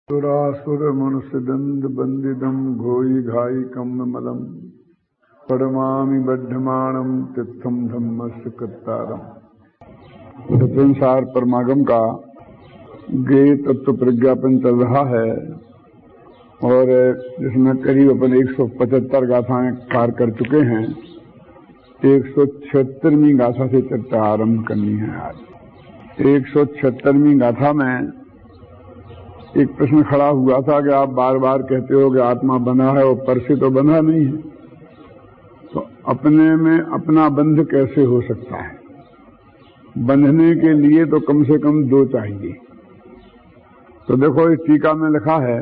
सुरासुर मनुष्य दंड बंदिदम घोई घाई कम मलम परमा बद्धमाणम तिथम धम्मस्य कृतारम। संसार परमागम का गेय तत्व प्रज्ञापन चल रहा है और जिसमें करीब अपन 175 गाथाएं पार कर चुके हैं। 176वीं गाथा से चर्चा आरंभ करनी है। आज 176वीं गाथा में एक प्रश्न खड़ा हुआ था कि आप बार बार कहते हो कि आत्मा बंधा है और पर से तो बंधा नहीं है, तो अपने में अपना बंध कैसे हो सकता है? बंधने के लिए तो कम से कम दो चाहिए। तो देखो इस टीका में लिखा है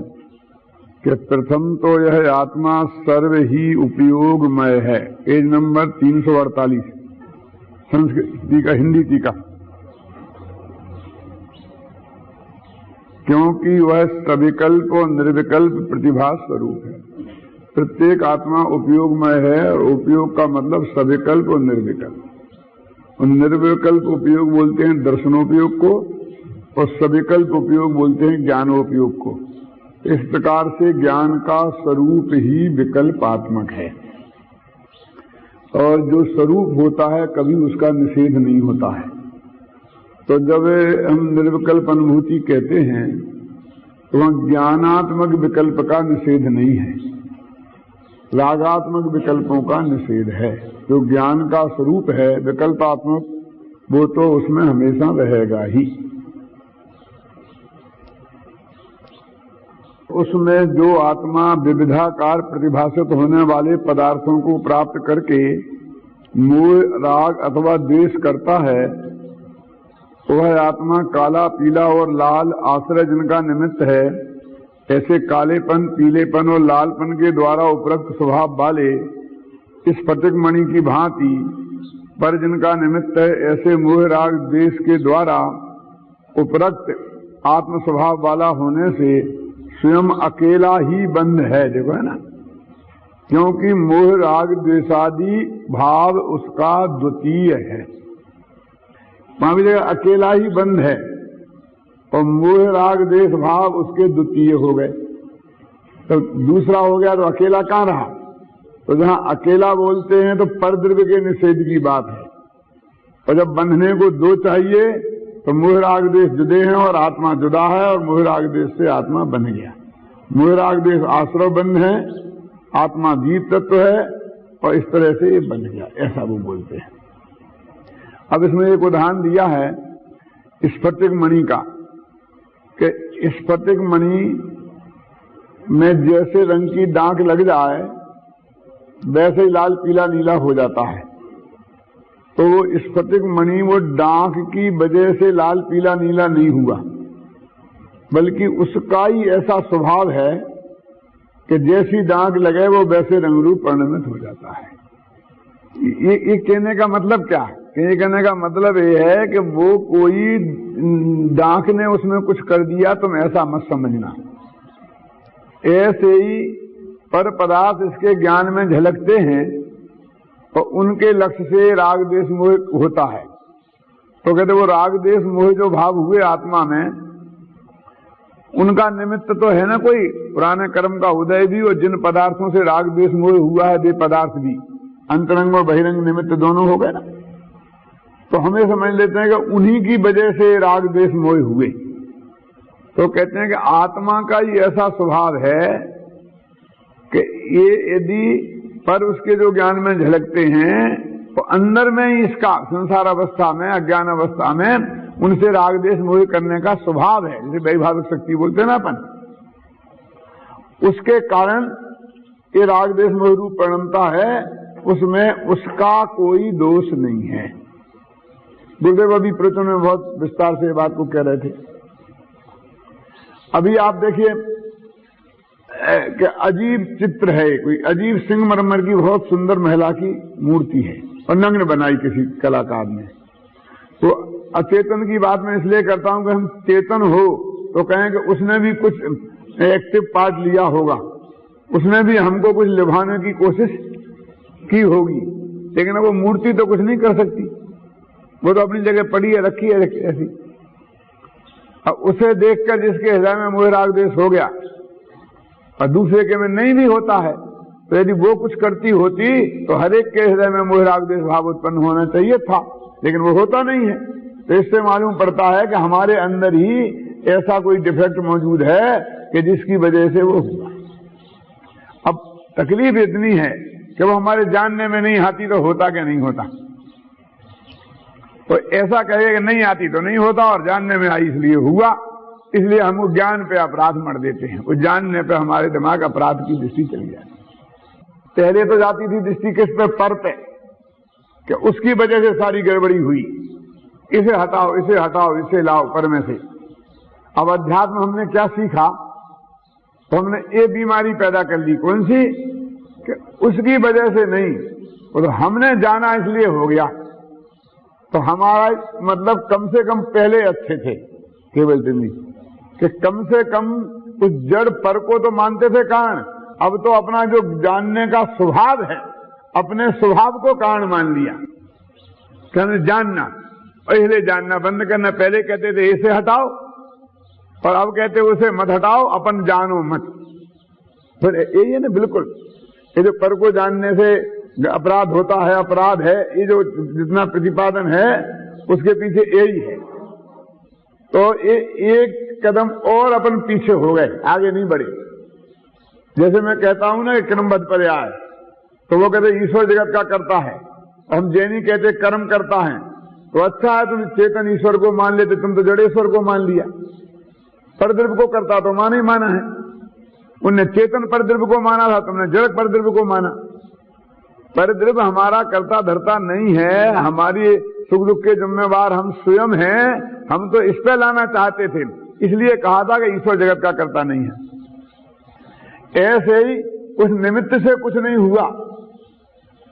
कि प्रथम तो यह आत्मा सर्व ही उपयोगमय है। पेज नंबर 348 संस्कृत टीका, हिंदी टीका। क्योंकि वह सविकल्प और निर्विकल्प प्रतिभा स्वरूप है। प्रत्येक आत्मा उपयोगमय है और उपयोग का मतलब सविकल्प और निर्विकल्प। और निर्विकल्प उपयोग बोलते हैं दर्शनोपयोग को और सविकल्प उपयोग बोलते हैं ज्ञानोपयोग को। इस प्रकार से ज्ञान का स्वरूप ही विकल्पात्मक है और जो स्वरूप होता है कभी उसका निषेध नहीं होता है। तो जब हम निर्विकल्प अनुभूति कहते हैं तो वहां ज्ञानात्मक विकल्प का निषेध नहीं है, रागात्मक विकल्पों का निषेध है। जो ज्ञान का स्वरूप है विकल्पात्मक, वो तो उसमें हमेशा रहेगा ही। उसमें जो आत्मा विविधाकार प्रतिभासित होने वाले पदार्थों को प्राप्त करके मोह, राग अथवा द्वेष करता है, वह आत्मा काला, पीला और लाल आश्रय जिनका निमित्त है, ऐसे कालेपन, पीलेपन और लालपन के द्वारा उपरोक्त स्वभाव वाले इस स्फटिक मणि की भांति पर जिनका निमित्त है, ऐसे मोह, राग, द्वेष के द्वारा उपरोक्त आत्म स्वभाव वाला होने से स्वयं अकेला ही बंध है। देखो है ना, क्योंकि मोह, राग, द्वेषादि भाव उसका द्वितीय है। वहां भी देखा अकेला ही बंध है और मोह, राग, द्वेष भाव उसके द्वितीय हो गए। तो दूसरा हो गया तो अकेला कहां रहा? तो जहां अकेला बोलते हैं तो परद्रव्य के निषेध की बात है। और जब बंधने को दो चाहिए तो मोह, राग, द्वेष जुदे हैं और आत्मा जुदा है और मोह, राग, द्वेष से आत्मा बन गया। मोह, राग, द्वेष आश्रव बंध है, आत्मा जीव तत्व है और इस तरह से ये बन गया, ऐसा वो बोलते हैं। अब इसमें एक उदाहरण दिया है स्फटिक मणि का कि स्फटिक मणि में जैसे रंग की दाग लग जाए वैसे ही लाल, पीला, नीला हो जाता है। तो वो स्फटिक मणि वो डांक की वजह से लाल, पीला, नीला नहीं हुआ, बल्कि उसका ही ऐसा स्वभाव है कि जैसी दाग लगे वो वैसे रंग रूप परिणमित हो जाता है। ये कहने का मतलब क्या है? ये कहने का मतलब ये है कि वो कोई डांक ने उसमें कुछ कर दिया, तुम ऐसा मत समझना। ऐसे ही पर पदार्थ इसके ज्ञान में झलकते हैं और उनके लक्ष्य से राग, द्वेष, मोह होता है। तो कहते वो राग, द्वेष, मोह जो भाव हुए आत्मा में, उनका निमित्त तो है ना कोई पुराने कर्म का उदय भी, और जिन पदार्थों से राग, द्वेष, मोह हुआ है वे पदार्थ भी अंतरंग और बहिरंग निमित्त दोनों हो गए ना। तो हमें समझ लेते हैं कि उन्हीं की वजह से राग, द्वेष, मोह हुए। तो कहते हैं कि आत्मा का ही ऐसा स्वभाव है कि ये यदि पर उसके जो ज्ञान में झलकते हैं तो अंदर में ही इसका संसार अवस्था में, अज्ञान अवस्था में उनसे राग, द्वेष, मोह करने का स्वभाव है, जिसे वैभाविक शक्ति बोलते हैं ना अपन। उसके कारण ये राग, द्वेष, मोह रूप परिणमता है, उसमें उसका कोई दोष नहीं है। गुरुदेव अभी प्रवचन में बहुत विस्तार से बात को कह रहे थे। अभी आप देखिए कि अजीब चित्र है, कोई अजीब सिंगमरमर की बहुत सुंदर महिला की मूर्ति है और नग्न बनाई किसी कलाकार ने। तो अचेतन की बात मैं इसलिए करता हूं कि हम चेतन हो तो कहें कि उसने भी कुछ एक्टिव पार्ट लिया होगा, उसने भी हमको कुछ लुभाने की कोशिश की होगी, लेकिन वो मूर्ति तो कुछ नहीं कर सकती, वो तो अपनी जगह पड़ी है, रखी है ऐसी। अब उसे देखकर जिसके हृदय में मोह राग द्वेष हो गया और दूसरे के में नहीं भी होता है, तो यदि वो कुछ करती होती तो हर एक के हृदय में मोह राग द्वेष भाव उत्पन्न होना चाहिए था, लेकिन वो होता नहीं है। तो इससे मालूम पड़ता है कि हमारे अंदर ही ऐसा कोई डिफेक्ट मौजूद है कि जिसकी वजह से वो हुआ। अब तकलीफ इतनी है कि वो हमारे जानने में नहीं आती तो होता क्या नहीं होता। तो ऐसा कहे कि नहीं आती तो नहीं होता और जानने में आई इसलिए हुआ, इसलिए हम वो ज्ञान पे अपराध मर देते हैं। वो जानने पे हमारे दिमाग अपराध की दृष्टि चली जाती। पहले तो जाती थी दृष्टि किस पे? पर पे, कि उसकी वजह से सारी गड़बड़ी हुई, इसे हटाओ, इसे हटाओ, इसे लाओ पर में से। अब अध्यात्म हमने क्या सीखा? तो हमने ये बीमारी पैदा कर ली, कौन सी? कि उसकी वजह से नहीं, वो तो हमने जाना इसलिए हो गया। तो हमारा मतलब कम से कम पहले अच्छे थे केवल दिल्ली कि कम से कम उस जड़ पर को तो मानते थे कारण। अब तो अपना जो जानने का स्वभाव है, अपने स्वभाव को कारण मान लिया। कहने जानना, पहले जानना बंद करना। पहले कहते थे इसे हटाओ, और अब कहते उसे मत हटाओ, अपन जानो मत। फिर यही है ना, बिल्कुल ये जो पर को जानने से अपराध होता है, अपराध है, ये जो जितना प्रतिपादन है उसके पीछे यही है। तो ये एक कदम और अपन पीछे हो गए, आगे नहीं बढ़े। जैसे मैं कहता हूं ना कि क्रमबद्ध पर्याय, तो वो कहते ईश्वर जगत का करता है, हम जैनी कहते कर्म करता है। तो अच्छा है तुम चेतन ईश्वर को मान लेते, तुम तो जड़ेश्वर को मान लिया। परद्रव्य को करता तो माना ही माना है। उनने चेतन परद्रव्य को माना था, तुमने जड़ परद्रव्य को माना। परद्रव्य हमारा करता धरता नहीं है, हमारी सुख दुख के जिम्मेवार हम स्वयं हैं। हम तो इस पे लाना चाहते थे, इसलिए कहा था कि ईश्वर जगत का करता नहीं है। ऐसे ही उस निमित्त से कुछ नहीं हुआ।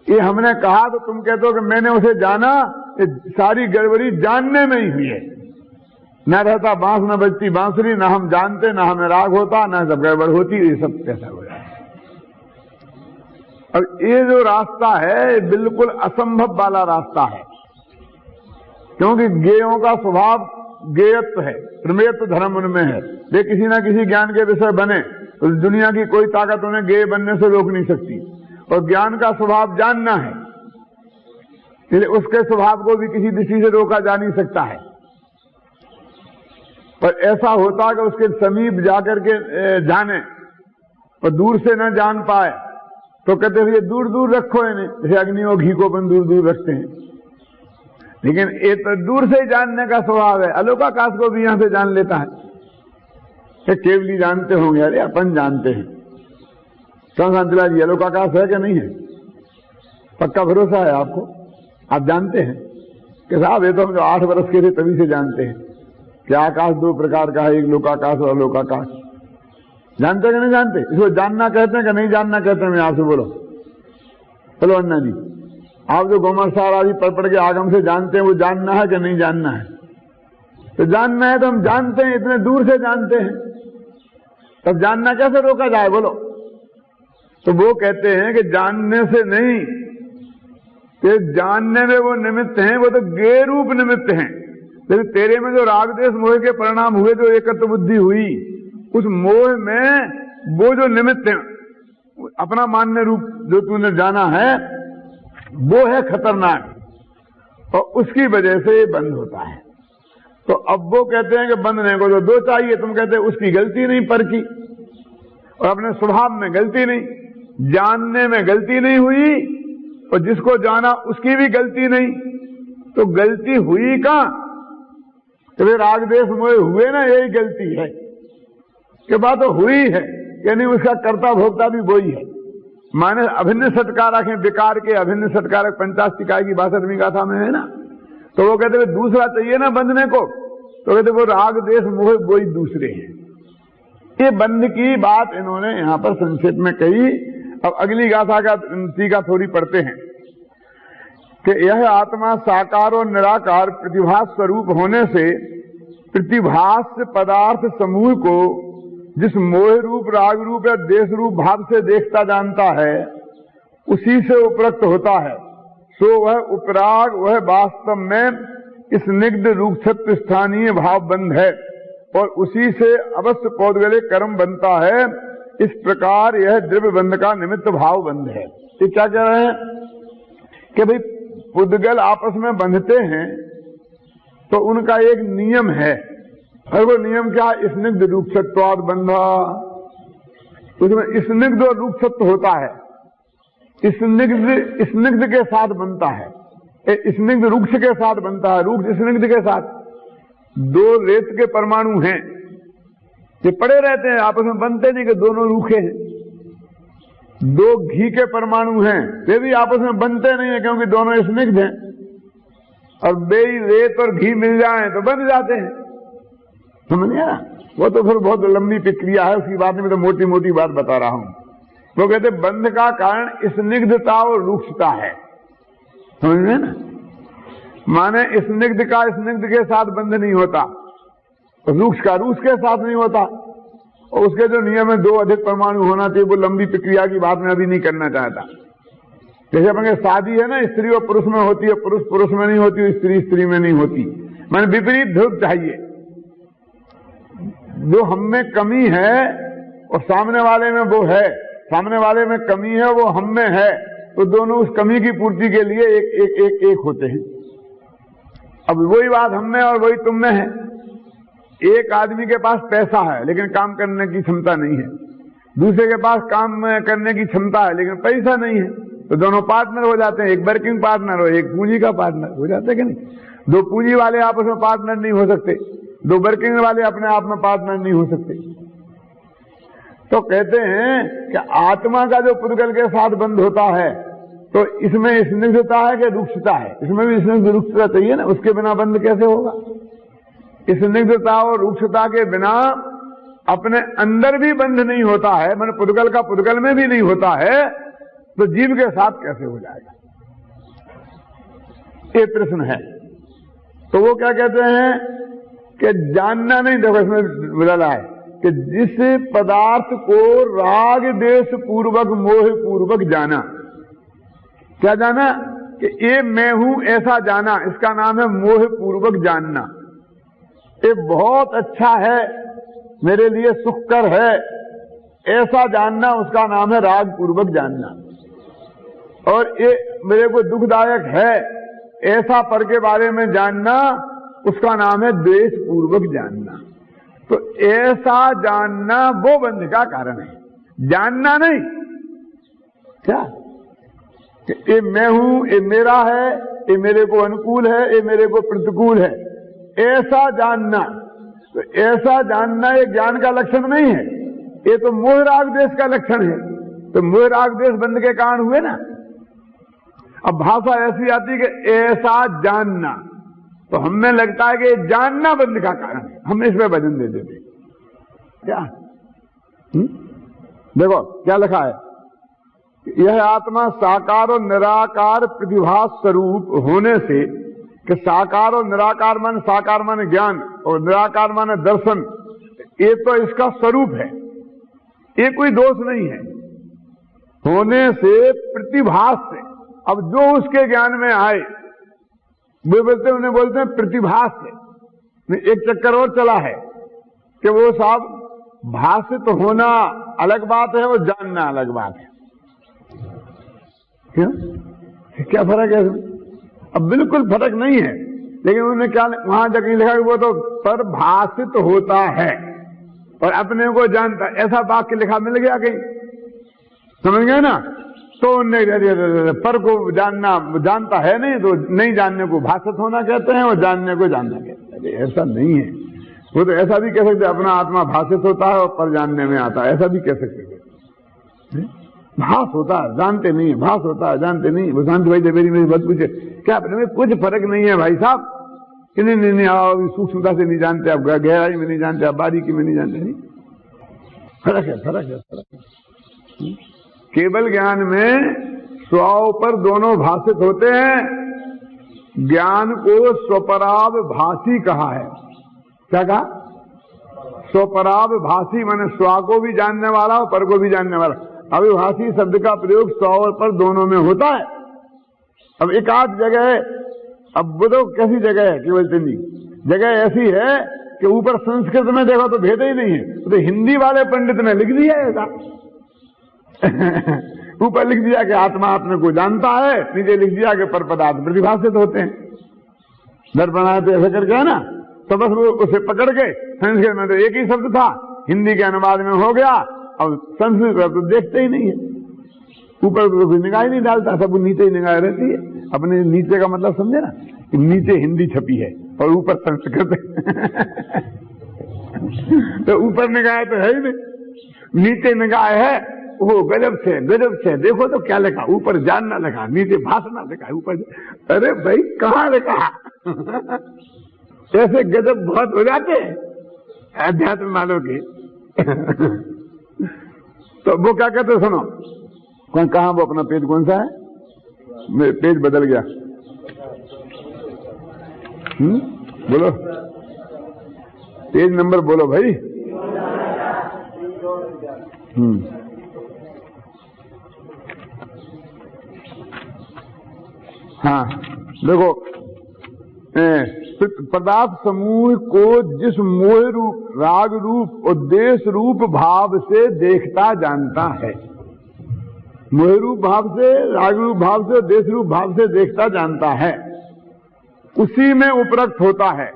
ये हमने कहा तो तुम कहते हो कि मैंने उसे जाना, ये सारी गड़बड़ी जानने में ही हुई है। न रहता बांस न बजती बांसुरी, ना हम जानते, ना हमें राग होता, ना सब गड़बड़ होती, ये सब कैसा हो जाए। अब ये जो रास्ता है बिल्कुल असंभव वाला रास्ता है, क्योंकि गेयों का स्वभाव गेयत्व है, प्रमेयत्व धर्म उनमें है। वे किसी ना किसी ज्ञान के विषय बने तो दुनिया की कोई ताकत उन्हें गेय बनने से रोक नहीं सकती। और ज्ञान का स्वभाव जानना है, इसलिए उसके स्वभाव को भी किसी दृष्टि से रोका जा नहीं सकता है। पर ऐसा होता कि उसके समीप जाकर के जाने और दूर से न जान पाए तो कहते हैं ये दूर दूर रखो इन्हें, जैसे अग्नि और घी को अपन दूर दूर रखते हैं। लेकिन ये तो दूर से ही जानने का स्वभाव है। अलोकाकाश को भी यहां से जान लेता है। केवली जानते होंगे, अरे अपन जानते हैं। शांतिलाल जी, अलोकाकाश है कि नहीं है? पक्का भरोसा है आपको? आप जानते हैं कि साहब ये तो हम जो 8 वर्ष के थे तभी से जानते हैं कि आकाश 2 प्रकार का है, एक लोकाकाश और अलोकाकाश। जानते कि नहीं जानते? इसको जानना कहते हैं कि नहीं जानना कहते हैं? मैं आपसे बोलो, चलो अन्ना जी, आप जो गोमरसार आदि पढ़ के आगम से जानते हैं, वो जानना है कि नहीं जानना है? तो जानना है तो हम जानते हैं, इतने दूर से जानते हैं, तब जानना कैसे रोका जाए बोलो? तो वो कहते हैं कि जानने से नहीं, कि जानने में वो निमित्त हैं, वो तो गे रूप निमित्त हैं। लेकिन तेरे में जो राग द्वेष मोह के परिणाम हुए, जो एकत्व बुद्धि हुई, उस मोह में वो जो निमित्त है, अपना मान्य रूप जो तूने जाना है, वो है खतरनाक, और उसकी वजह से ये बंद होता है। तो अब वो कहते हैं कि बंधने को तो 2 चाहिए, तुम कहते हैं उसकी गलती नहीं पर की, और अपने स्वभाव में गलती नहीं, जानने में गलती नहीं हुई, और जिसको जाना उसकी भी गलती नहीं। तो गलती हुई कहां? तो फिर राग द्वेष मोह हुए ना, यही गलती है कि बात तो हुई है, यानी उसका कर्ता भोक्ता भी वही है। माने अभिन्न सत्कारक है, विकार के अभिन्न सत्कारक 50 की 62वीं गाथा में है ना। तो वो कहते दूसरा चाहिए ना बंधने को, तो कहते वो राग द्वेष मोह वही दूसरे हैं। ये बंध की बात इन्होंने यहां पर संक्षेप में कही। अब अगली गाथा का टीका थोड़ी पढ़ते हैं कि यह आत्मा साकार और निराकार प्रतिभास स्वरूप होने से प्रतिभास पदार्थ समूह को जिस मोह रूप राग रूप या देश रूप भाव से देखता जानता है, उसी से उपरक्त होता है। सो वह उपराग, वह वास्तव में स्निग्ध रूक्षत्व स्थानीय भाव बंध है। और उसी से अवश्य पौद्गलिक कर्म बनता है। इस प्रकार यह द्रव्य बंध का निमित्त भाव बंध है। ये क्या कह रहे हैं कि भाई पुद्गल आपस में बंधते हैं तो उनका एक नियम है, और वो नियम क्या? स्निग्ध रूक्षत्वाद बंधा। उसमें स्निग्ध और रूक्षत्व होता है। स्निग्ध के साथ बनता है, स्निग्ध रूक्ष के साथ बनता है, रूक्ष स्निग्ध के साथ। दो रेत के परमाणु हैं, ये पड़े रहते हैं, आपस में बनते नहीं कि दोनों रूखे हैं। दो घी के परमाणु हैं, वे भी आपस में बनते नहीं है क्योंकि दोनों स्निग्ध हैं। और बेई रेत और घी मिल जाएं तो बन जाते हैं। समझिए ना? वो तो फिर बहुत लंबी प्रक्रिया है, उसकी बात में तो मोटी मोटी बात बता रहा हूं। वो कहते बंध का कारण स्निग्धता और रूक्षता है। समझ में ना? माने स्निग्ध का स्निग्ध के साथ बंध नहीं होता, रूक्ष का रूक्ष के साथ नहीं होता। और उसके जो नियम है 2 अधिक परमाणु होना चाहिए, वो लंबी प्रक्रिया की बात मैं अभी नहीं करना चाहता। जैसे अपने शादी है ना, स्त्री और पुरुष में होती है, पुरुष पुरुष में नहीं होती, स्त्री स्त्री में नहीं होती। माने विपरीत ध्रुव चाहिए। जो हम में कमी है और सामने वाले में वो है, सामने वाले में कमी है वो हम में है, तो दोनों उस कमी की पूर्ति के लिए एक होते हैं। अब वही बात हम में और वही तुम में है। एक आदमी के पास पैसा है लेकिन काम करने की क्षमता नहीं है, दूसरे के पास काम करने की क्षमता है लेकिन पैसा नहीं है, तो दोनों पार्टनर हो जाते हैं। एक वर्किंग पार्टनर और एक पूंजी का पार्टनर हो जाते हैं कि नहीं? 2 पूंजी वाले आपस में पार्टनर नहीं हो सकते, 2 वर्किंग वाले अपने आप में पार्टनर नहीं हो सकते। तो कहते हैं कि आत्मा का जो पुद्गल के साथ बंध होता है तो इसमें स्निग्धता है कि रूक्षता है? इसमें भी स्निग्ध रूक्षता चाहिए ना, उसके बिना बंध कैसे होगा? स्निग्धता और रूक्षता के बिना अपने अंदर भी बंध नहीं होता है, मैंने पुद्गल का पुद्गल में भी नहीं होता है, तो जीव के साथ कैसे हो जाएगा? ये प्रश्न है। तो वो क्या कहते हैं कि जानना नहीं, देखो इसमें बदला है कि जिस पदार्थ को राग देश पूर्वक मोह पूर्वक जाना, क्या जाना? कि ये मैं हूं ऐसा जाना, इसका नाम है मोह पूर्वक जानना। ये बहुत अच्छा है, मेरे लिए सुखकर है, ऐसा जानना उसका नाम है राग पूर्वक जानना। और ये मेरे को दुखदायक है, ऐसा पर के बारे में जानना उसका नाम है द्वेष पूर्वक जानना। तो ऐसा जानना वो बंध का कारण है, जानना नहीं। क्या? ये मैं हूं, ये मेरा है, ये मेरे को अनुकूल है, ये मेरे को प्रतिकूल है, ऐसा जानना। तो ऐसा जानना ये ज्ञान का लक्षण नहीं है, ये तो मोह राग देश का लक्षण है। तो मोह राग देश बंध के कारण हुए ना। अब भाषा ऐसी आती है कि ऐसा जानना, तो हमें लगता है कि जानना बंध का कारण है, हम इसमें वजन दे देते। क्या? देखो क्या लिखा है, यह आत्मा साकार और निराकार प्रतिभास स्वरूप होने से, कि साकार और निराकार माने साकार माने ज्ञान और निराकार माने दर्शन, ये तो इसका स्वरूप है, ये कोई दोष नहीं है। होने से प्रतिभास से, अब जो उसके ज्ञान में आए वे उन्हें बोलते हैं प्रतिभास से। एक चक्कर और चला है कि वो साहब भाषित होना अलग बात है और जानना अलग बात है। क्यों? क्या फर्क है? अब बिल्कुल फर्क नहीं है, लेकिन उन्होंने क्या वहां जब लिखा कि वो तो परभाषित होता है और अपने को जानता, ऐसा वाक्य लिखा मिल गया कहीं, समझ गए ना? तो पर को जानना जानता है नहीं, तो नहीं जानने को भाषित होना कहते हैं और जानने को जानना कहते हैं। ऐसा नहीं है। वो तो ऐसा भी कह सकते अपना आत्मा भाषित होता है और पर जानने में आता है, ऐसा भी कह सकते। भास होता है जानते नहीं है, भास होता है जानते नहीं। वो शांति भाई देवेरी मेरी बात पूछे, क्या अपने में कुछ फर्क नहीं है भाई साहब? कि नहीं आप सूक्ष्मता से नहीं जानते, आप गहराई में नहीं जानते, आप बारीकी में नहीं जानते। नहीं, फर्क है, फर्क है, फर्क है। केवल ज्ञान में स्व पर दोनों भाषित होते हैं। ज्ञान को स्वपराव भाषी कहा है। क्या कहा? स्वपराव भाषी माने स्व को भी जानने वाला और पर को भी जानने वाला। अविभाषी शब्द का प्रयोग स्व और पर दोनों में होता है। अब एक आध जगह, अब वो तो कैसी जगह है, केवल इतनी जगह ऐसी है कि ऊपर संस्कृत में देखो तो भेद ही नहीं है, तो हिंदी वाले पंडित ने लिख दिया ऐसा। ऊपर लिख दिया कि आत्मा अपने को जानता है, नीचे लिख दिया कि पर पदार्थ प्रतिभाषित होते हैं। दर्पणाय तो ऐसा करके है ना, तो बस वो उसे पकड़ के, संस्कृत में तो एक ही शब्द था, हिंदी के अनुवाद में हो गया, अब संस्कृत तो देखते ही नहीं है, ऊपर तो कोई निगाह ही नहीं डालता, सब नीचे ही निगाह रहती है। अपने नीचे का मतलब समझे ना, कि नीचे हिंदी छपी है और ऊपर संस्कृत है। तो ऊपर निगाह तो है ही नहीं, नीचे निगाह है, वो गजब से देखो तो क्या लिखा, ऊपर जानना लिखा, नीचे भाषना लिखा है, ऊपर। अरे भाई कहाँ लिखा? ऐसे गजब बहुत हो जाते हैं अध्यात्म वालों के। तो वो क्या कहते, सुनो कहाँ, वो अपना पेज कौन सा है? पेज बदल गया। बोलो पेज नंबर बोलो भाई। हाँ देखो, पदार्थ समूह को जिस मोह रूप, राग रूप और देश रूप भाव से देखता जानता है, मोह रूप भाव से, राग रूप भाव से, देश रूप भाव से देखता जानता है, उसी में उपरक्त होता है।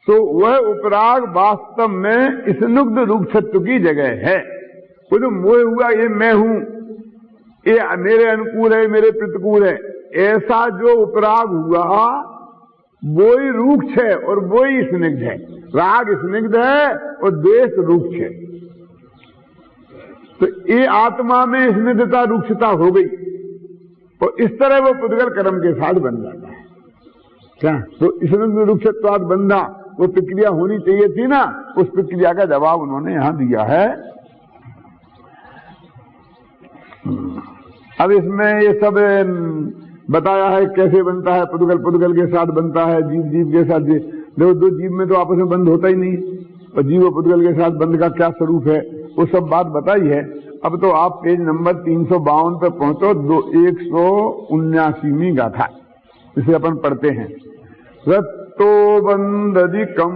तो वह उपराग वास्तव में स्नुग्ध रूपछत्व की जगह है। वो जो मोह हुआ, ये मैं हूं, ये मेरे अनुकूल है, मेरे प्रतिकूल है, ऐसा जो उपराग हुआ वो ही रूक्ष है और वो ही स्निग्ध है। राग स्निग्ध है और देश रूक्ष है। तो ये आत्मा में स्निग्धता रूक्षता हो गई, और इस तरह वो पुद्गल कर्म के साथ बन जाता है। क्या तो स्निग्ध रूक्षत्वाद बंधा, वो प्रक्रिया होनी चाहिए थी ना, उस प्रक्रिया का जवाब उन्होंने यहां दिया है। अब इसमें ये सब बताया है कैसे बनता है, पुद्गल पुद्गल के साथ बनता है, जीव जीव के साथ। देखो दो जीव में तो आपस में बंद होता ही नहीं, और जीव और पुद्गल के साथ बंद का क्या स्वरूप है, वो सब बात बताई है। अब तो आप पेज नंबर 352 पे पहुंचो, 179वीं गाथा, इसे अपन पढ़ते हैं। रत्तो बंदधिकम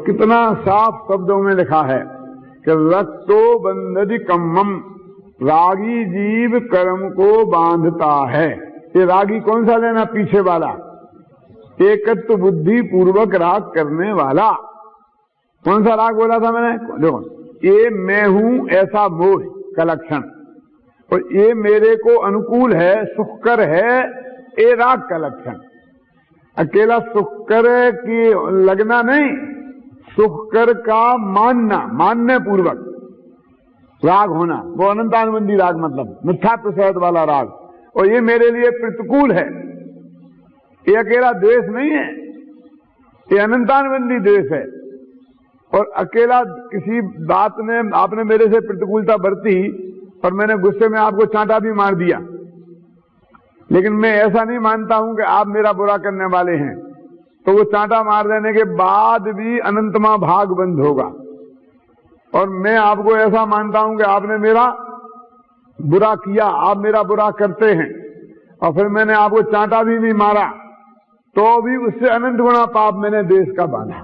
कितना साफ शब्दों में लिखा है कि रक्तो बंधति कम्मम, रागी जीव कर्म को बांधता है। ये रागी कौन सा लेना, पीछे वाला, एकत्व बुद्धि पूर्वक राग करने वाला। कौन सा राग बोला था मैंने? देखो, ये मैं हूं ऐसा मोह का लक्षण, और ये मेरे को अनुकूल है, सुखकर है, ये राग का लक्षण। अकेला सुखकर की लगना नहीं, सुखकर का मानना, मानने पूर्वक राग होना, वो अनंतानुबंधी राग, मतलब मिथ्यात्व सहित वाला राग। और ये मेरे लिए प्रतिकूल है, ये अकेला द्वेष नहीं है, ये अनंतानुबंधी द्वेष है। और अकेला किसी बात में आपने मेरे से प्रतिकूलता बरती और मैंने गुस्से में आपको चांटा भी मार दिया, लेकिन मैं ऐसा नहीं मानता हूं कि आप मेरा बुरा करने वाले हैं, तो वो चांटा मार देने के बाद भी अनंतमा भाग बंद होगा। और मैं आपको ऐसा मानता हूं कि आपने मेरा बुरा किया, आप मेरा बुरा करते हैं, और फिर मैंने आपको चांटा भी नहीं मारा, तो भी उससे अनंत गुना पाप मैंने देश का बांधा।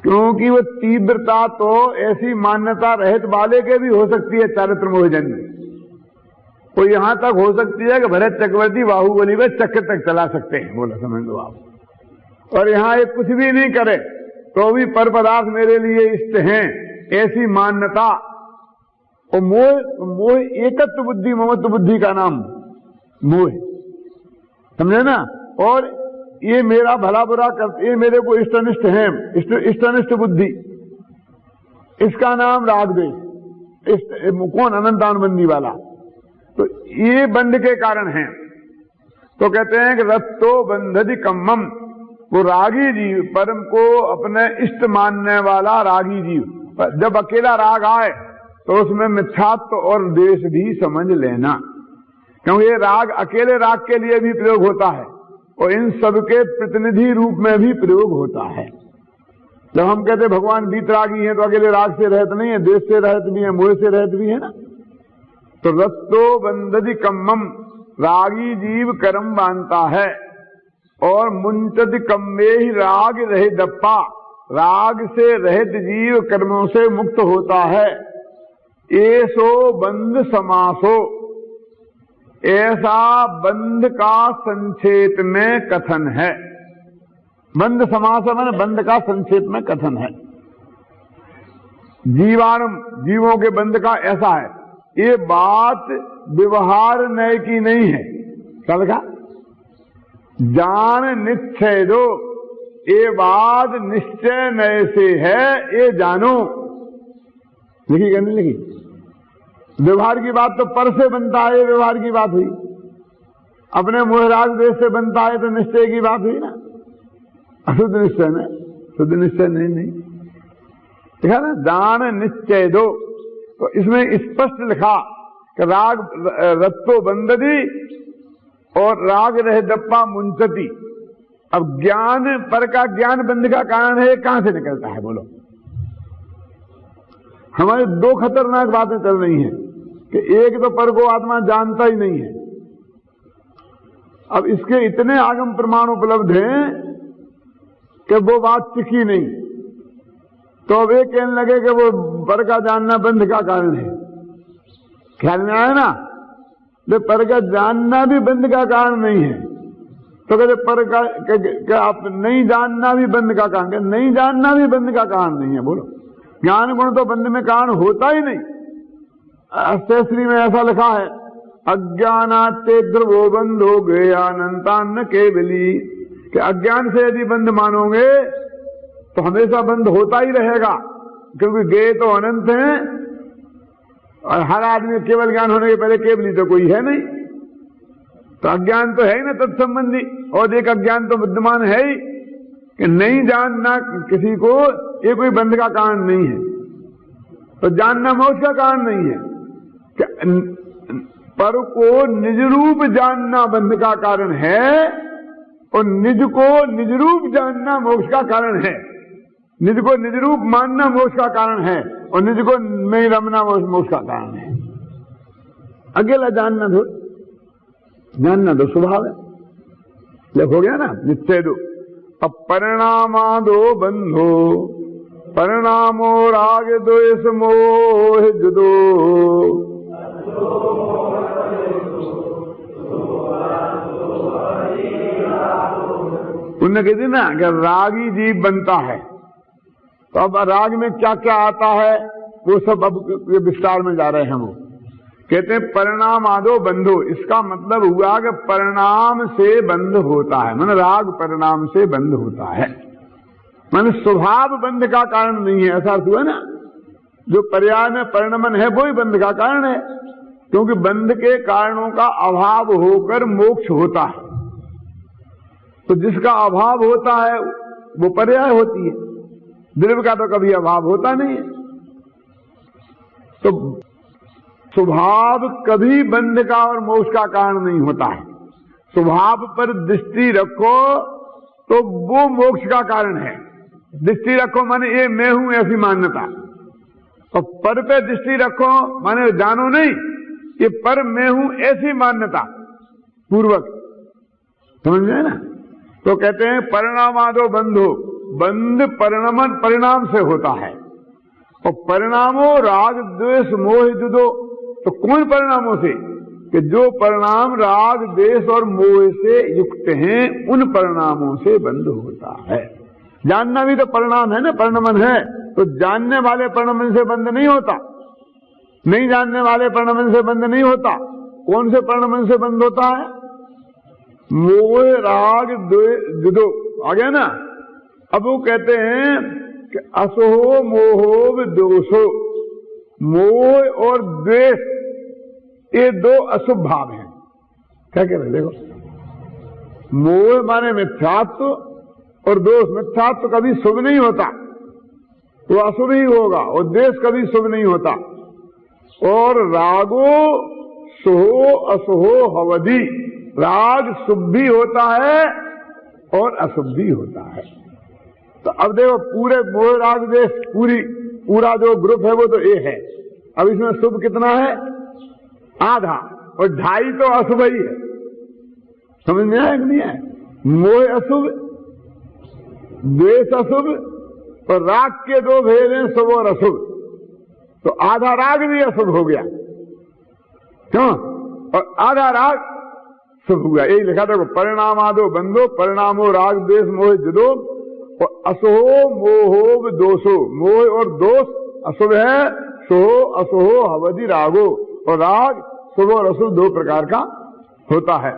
क्योंकि वो तीव्रता तो ऐसी मान्यता रहित वाले के भी हो सकती है, चारित्र मोहजन्य, तो यहां तक हो सकती है कि भरत चक्रवर्ती बाहुबली में चक्र तक चला सकते हैं, बोला समझ लो आप। और यहां एक कुछ भी नहीं करे तो भी पर पदार्थ मेरे लिए इष्ट हैं, ऐसी मान्यता। और मोह एकत्व बुद्धि, ममत्व बुद्धि का नाम मोह, समझे ना। और ये मेरा भला बुरा करते, ये मेरे को इष्ट अनिष्ट है, इष्ट अनिष्ट बुद्धि, इसका नाम राग द्वेष। कौन? अनंतानुबंधी वाला। तो ये बंध के कारण है। तो कहते हैं कि रत्तो बंधति कम्मम, वो रागी जीव, परम को अपने इष्ट मानने वाला रागी जीव, जब अकेला राग आए तो उसमें मिथ्यात्व और द्वेष भी समझ लेना, क्योंकि ये राग अकेले राग के लिए भी प्रयोग होता है और इन सबके प्रतिनिधि रूप में भी प्रयोग होता है। जब हम कहते भगवान वीतरागी हैं तो अकेले राग से रहत नहीं है, देश से रहत भी है, मोह से रहत भी है ना। तो रस्तो बंधति कम्मम, रागी जीव कर्म बांधता है, और मुंचति कम्मे ही राग रहे दप्पा, राग से रहित जीव कर्मों से मुक्त होता है। ऐसो बंध समासो, ऐसा बंध का संक्षेप में कथन है। बंध समास मैंने बंध का संक्षेप में कथन है। जीवाणम, जीवों के बंध का ऐसा है। ये बात व्यवहार नय की नहीं है। क्या लिखा? जान निश्चय दो, ये बात निश्चय नय से है, ये जानो। लिखी क्या नहीं लिखी? व्यवहार की बात तो पर से बनता है, ये व्यवहार की बात हुई। अपने मोहराग देश से बनता है तो निश्चय की बात हुई ना, अशुद्ध निश्चय में, शुद्ध निश्चय नहीं। देखा ना, दान निश्चय दो। तो इसमें स्पष्ट लिखा कि राग रत्तो बंदती और राग रहे दप्पा मुंचती। अब ज्ञान पर का ज्ञान बंध का कारण है, कहां से निकलता है बोलो? हमारी दो खतरनाक बातें चल रही हैं कि एक तो पर को आत्मा जानता ही नहीं है। अब इसके इतने आगम प्रमाण उपलब्ध हैं कि वो बात टिकी नहीं। तो अब ये कहने लगे कि वो पर का जानना बंध का कारण है। ख्याल में आया ना? तो पर का जानना भी बंध का कारण नहीं है। तो कहते पर का आप नहीं जानना भी बंध का कारण, नहीं जानना भी बंध का कारण नहीं है। बोलो, ज्ञान गुण तो बंध में कारण होता ही नहीं। अष्टश्री में ऐसा लिखा है, अज्ञानाते ध्रुवो बंधो ज्ञानंतान्न केवली, कि अज्ञान से यदि बंध मानोगे तो हमेशा बंध होता ही रहेगा, क्योंकि ज्ञेय तो अनंत है और हर आदमी केवल ज्ञान होने के पहले केवली तो कोई है नहीं। तो अज्ञान तो है ही ना तत्संबंधी, और एक अज्ञान तो विद्यमान है ही कि नहीं जानना किसी को, ये कोई बंध का कारण नहीं है। तो जानना मोक्ष का कारण नहीं है। पर को निज रूप जानना बंध का कारण है, और निज को निज रूप जानना मोक्ष का कारण है। निज को निज रूप मानना मोक्ष का कारण है, और निज को में रमना मोक्ष का कारण है। अकेला जानना दो, जानना दो स्वभाव है। हो गया ना, निश्चय दो। अब परिणामादो बंधो, परिणामो राग द्वेष मोह जुदो, उन्होंने कहते ना कि रागी जीव बनता है। तो अब राग में क्या क्या आता है वो सब अब विस्तार में जा रहे हैं। वो कहते हैं परिणाम आदो बंधो, इसका मतलब हुआ कि परिणाम से बंध होता है, माने राग परिणाम से बंध होता है, माने स्वभाव बंध का कारण नहीं है। ऐसा अर्थ हुआ ना, जो पर्याय में परिणमन है वो ही बंध का कारण है, क्योंकि बंध के कारणों का अभाव होकर मोक्ष होता है। तो जिसका अभाव होता है वो पर्याय होती है, द्रव्य का तो कभी अभाव होता नहीं है। तो स्वभाव कभी बंध का और मोक्ष का कारण नहीं होता है। स्वभाव पर दृष्टि रखो तो वो मोक्ष का कारण है। दृष्टि रखो माने ये मैं हूं ऐसी मान्यता, और पर पे दृष्टि रखो माने जानो नहीं ये पर मैं हूं ऐसी मान्यता पूर्वक, समझ गए ना? तो कहते हैं परिणामादो बंधो, बंध परिणाम से होता है, और परिणामों राग द्वेष मोह जुदो। तो कौन परिणामों से? कि जो परिणाम राग द्वेष और मोह से युक्त हैं, उन परिणामों से बंध होता है। जानना भी तो परिणाम है ना, परिणमन है। तो जानने वाले परिणमन से बंध नहीं होता, नहीं जानने वाले परिणमन से बंध नहीं होता। कौन से परिणमन से बंध होता है? मोह राग जुदो। आ गया ना? अब वो कहते हैं कि असहो मोहो दोषो, मोह और द्वेष ये दो अशुभ भाव हैं। क्या कह रहे? देखो, मोह माने मिथ्यात्व और दोष। मिथ्यात्व कभी शुभ नहीं होता, तो अशुभ ही होगा, और द्वेष कभी शुभ नहीं होता। और रागो सुहो असुहो हवधि, राग शुभ भी होता है और अशुभ भी होता है। तो अब देखो पूरे मोह राग देश पूरा जो ग्रुप है वो तो ए है। अब इसमें शुभ कितना है? आधा, और 2.5 तो अशुभ ही है। समझ में आया कि नहीं है? मोह अशुभ, द्वेष अशुभ, और राग के 2 भेद हैं, शुभ और अशुभ। तो आधा राग भी अशुभ हो गया, क्यों? और आधा राग शुभ हुआ। यही लिखा देखो, परिणाम आदो बंदो परिणामो राग द्वेष मोह जुदो, और असोहो मोहो दोषो। मोह और दोष अशुभ है, सोहो असोहो हवधि रागो। और राग शुभ और अशुभ 2 प्रकार का होता है।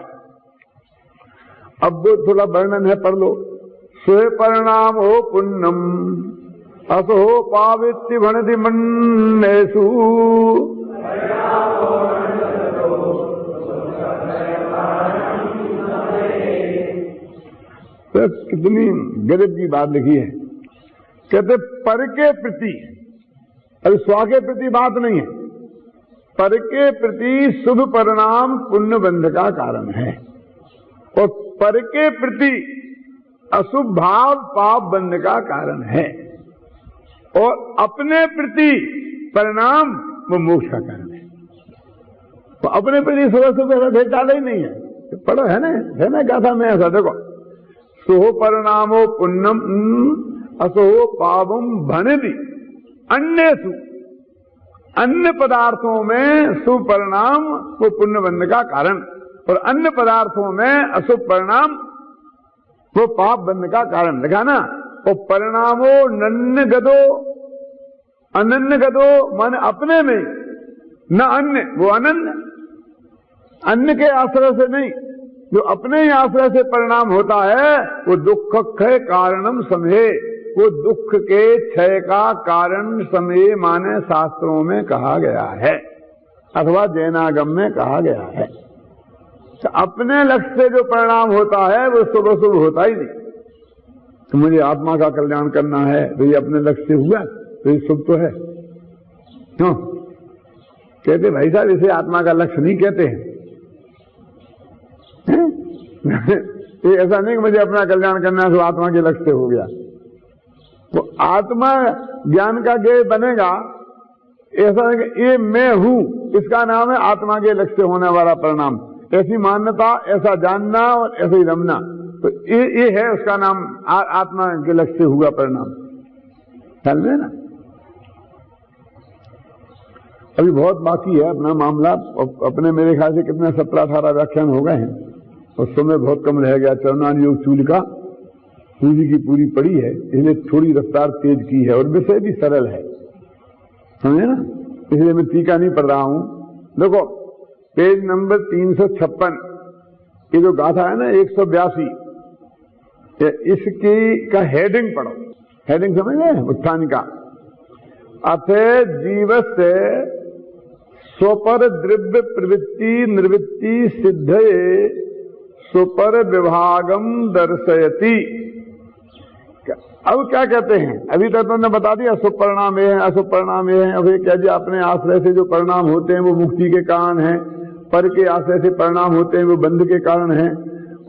अब वो थोड़ा वर्णन है, पढ़ लो। स्वे परिणाम हो पुण्यम असो पावित्य भणति मन्नेषु। तो कितनी गजब की बात लिखी है। कहते पर के प्रति, अभी स्व के प्रति बात नहीं है, पर के प्रति शुभ परिणाम पुण्य बंध का कारण है, और पर के प्रति अशुभ भाव पाप बंध का कारण है, और अपने प्रति परिणाम वो मोक्ष का कारण है। तो अपने प्रति शुभ ऐसा भेद डाला ही नहीं है। तो पढ़ो है ना गाथा में ऐसा देखो, सोहो परिणामो पुण्यम असोहो पापम भणति अन्येषु। अन्य पदार्थों में शुभ परिणाम वो पुण्य बंध का कारण, और अन्य पदार्थों में अशुभ परिणाम वो पाप बंध का कारण। देखा ना? वो परिणामो नन्य गदो, अनन्य गदो मन अपने में, न अन्य, वो अनन्य, अन्य के आश्रय से नहीं, जो अपने ही आश्रय से परिणाम होता है वो दुख क्षय कारणम समये। वो दुख के क्षय का कारण समय माने शास्त्रों में कहा गया है, अथवा जैनागम में कहा गया है। तो अपने लक्ष्य से जो परिणाम होता है वो शुभ शुभ होता ही नहीं। तो मुझे आत्मा का कल्याण करना है, तो ये अपने लक्ष्य से हुआ तो ये शुभ तो है। क्यों कहते भाई साहब इसे आत्मा का लक्ष्य नहीं कहते हैं? ये ऐसा नहीं कि मुझे अपना कल्याण करना है तो आत्मा के लक्ष्य से हो गया। वो आत्मा ज्ञान का ज्ञेय बनेगा, ऐसा नहीं कि ये मैं हूं, इसका नाम है आत्मा के लक्ष्य होने वाला परिणाम। ऐसी मान्यता, ऐसा जानना और ऐसे ही रमना, तो ये है उसका नाम आत्मा के लक्ष्य हुआ परिणाम। चल में ना, अभी बहुत बाकी है अपना मामला। अपने मेरे ख्याल से कितने 17-18 व्याख्यान हो गए हैं, और समय बहुत कम रह गया। चरणान योग चूलिका पूरी की पूरी पड़ी है, इसलिए थोड़ी रफ्तार तेज की है, और विषय भी सरल है, समझे ना? इसलिए मैं टीका नहीं पढ़ रहा हूं। देखो पेज नंबर 356, ये जो गाथा है ना 182, इसकी का हेडिंग पढ़ो। हेडिंग समझ गए? उत्थान का अथ जीवस्य स्वपर द्रव्य प्रवृत्ति निवृत्ति सिद्धये स्वपर विभागम दर्शयति। अब क्या कहते हैं? अभी तक तुमने बता दिया शुभ परिणाम ये है, अशुभ परिणाम ये है। अब ये कह दिया अपने आश्रय से जो परिणाम होते हैं वो मुक्ति के कारण है, पर के आश्रय से परिणाम होते हैं वो बंध के कारण है,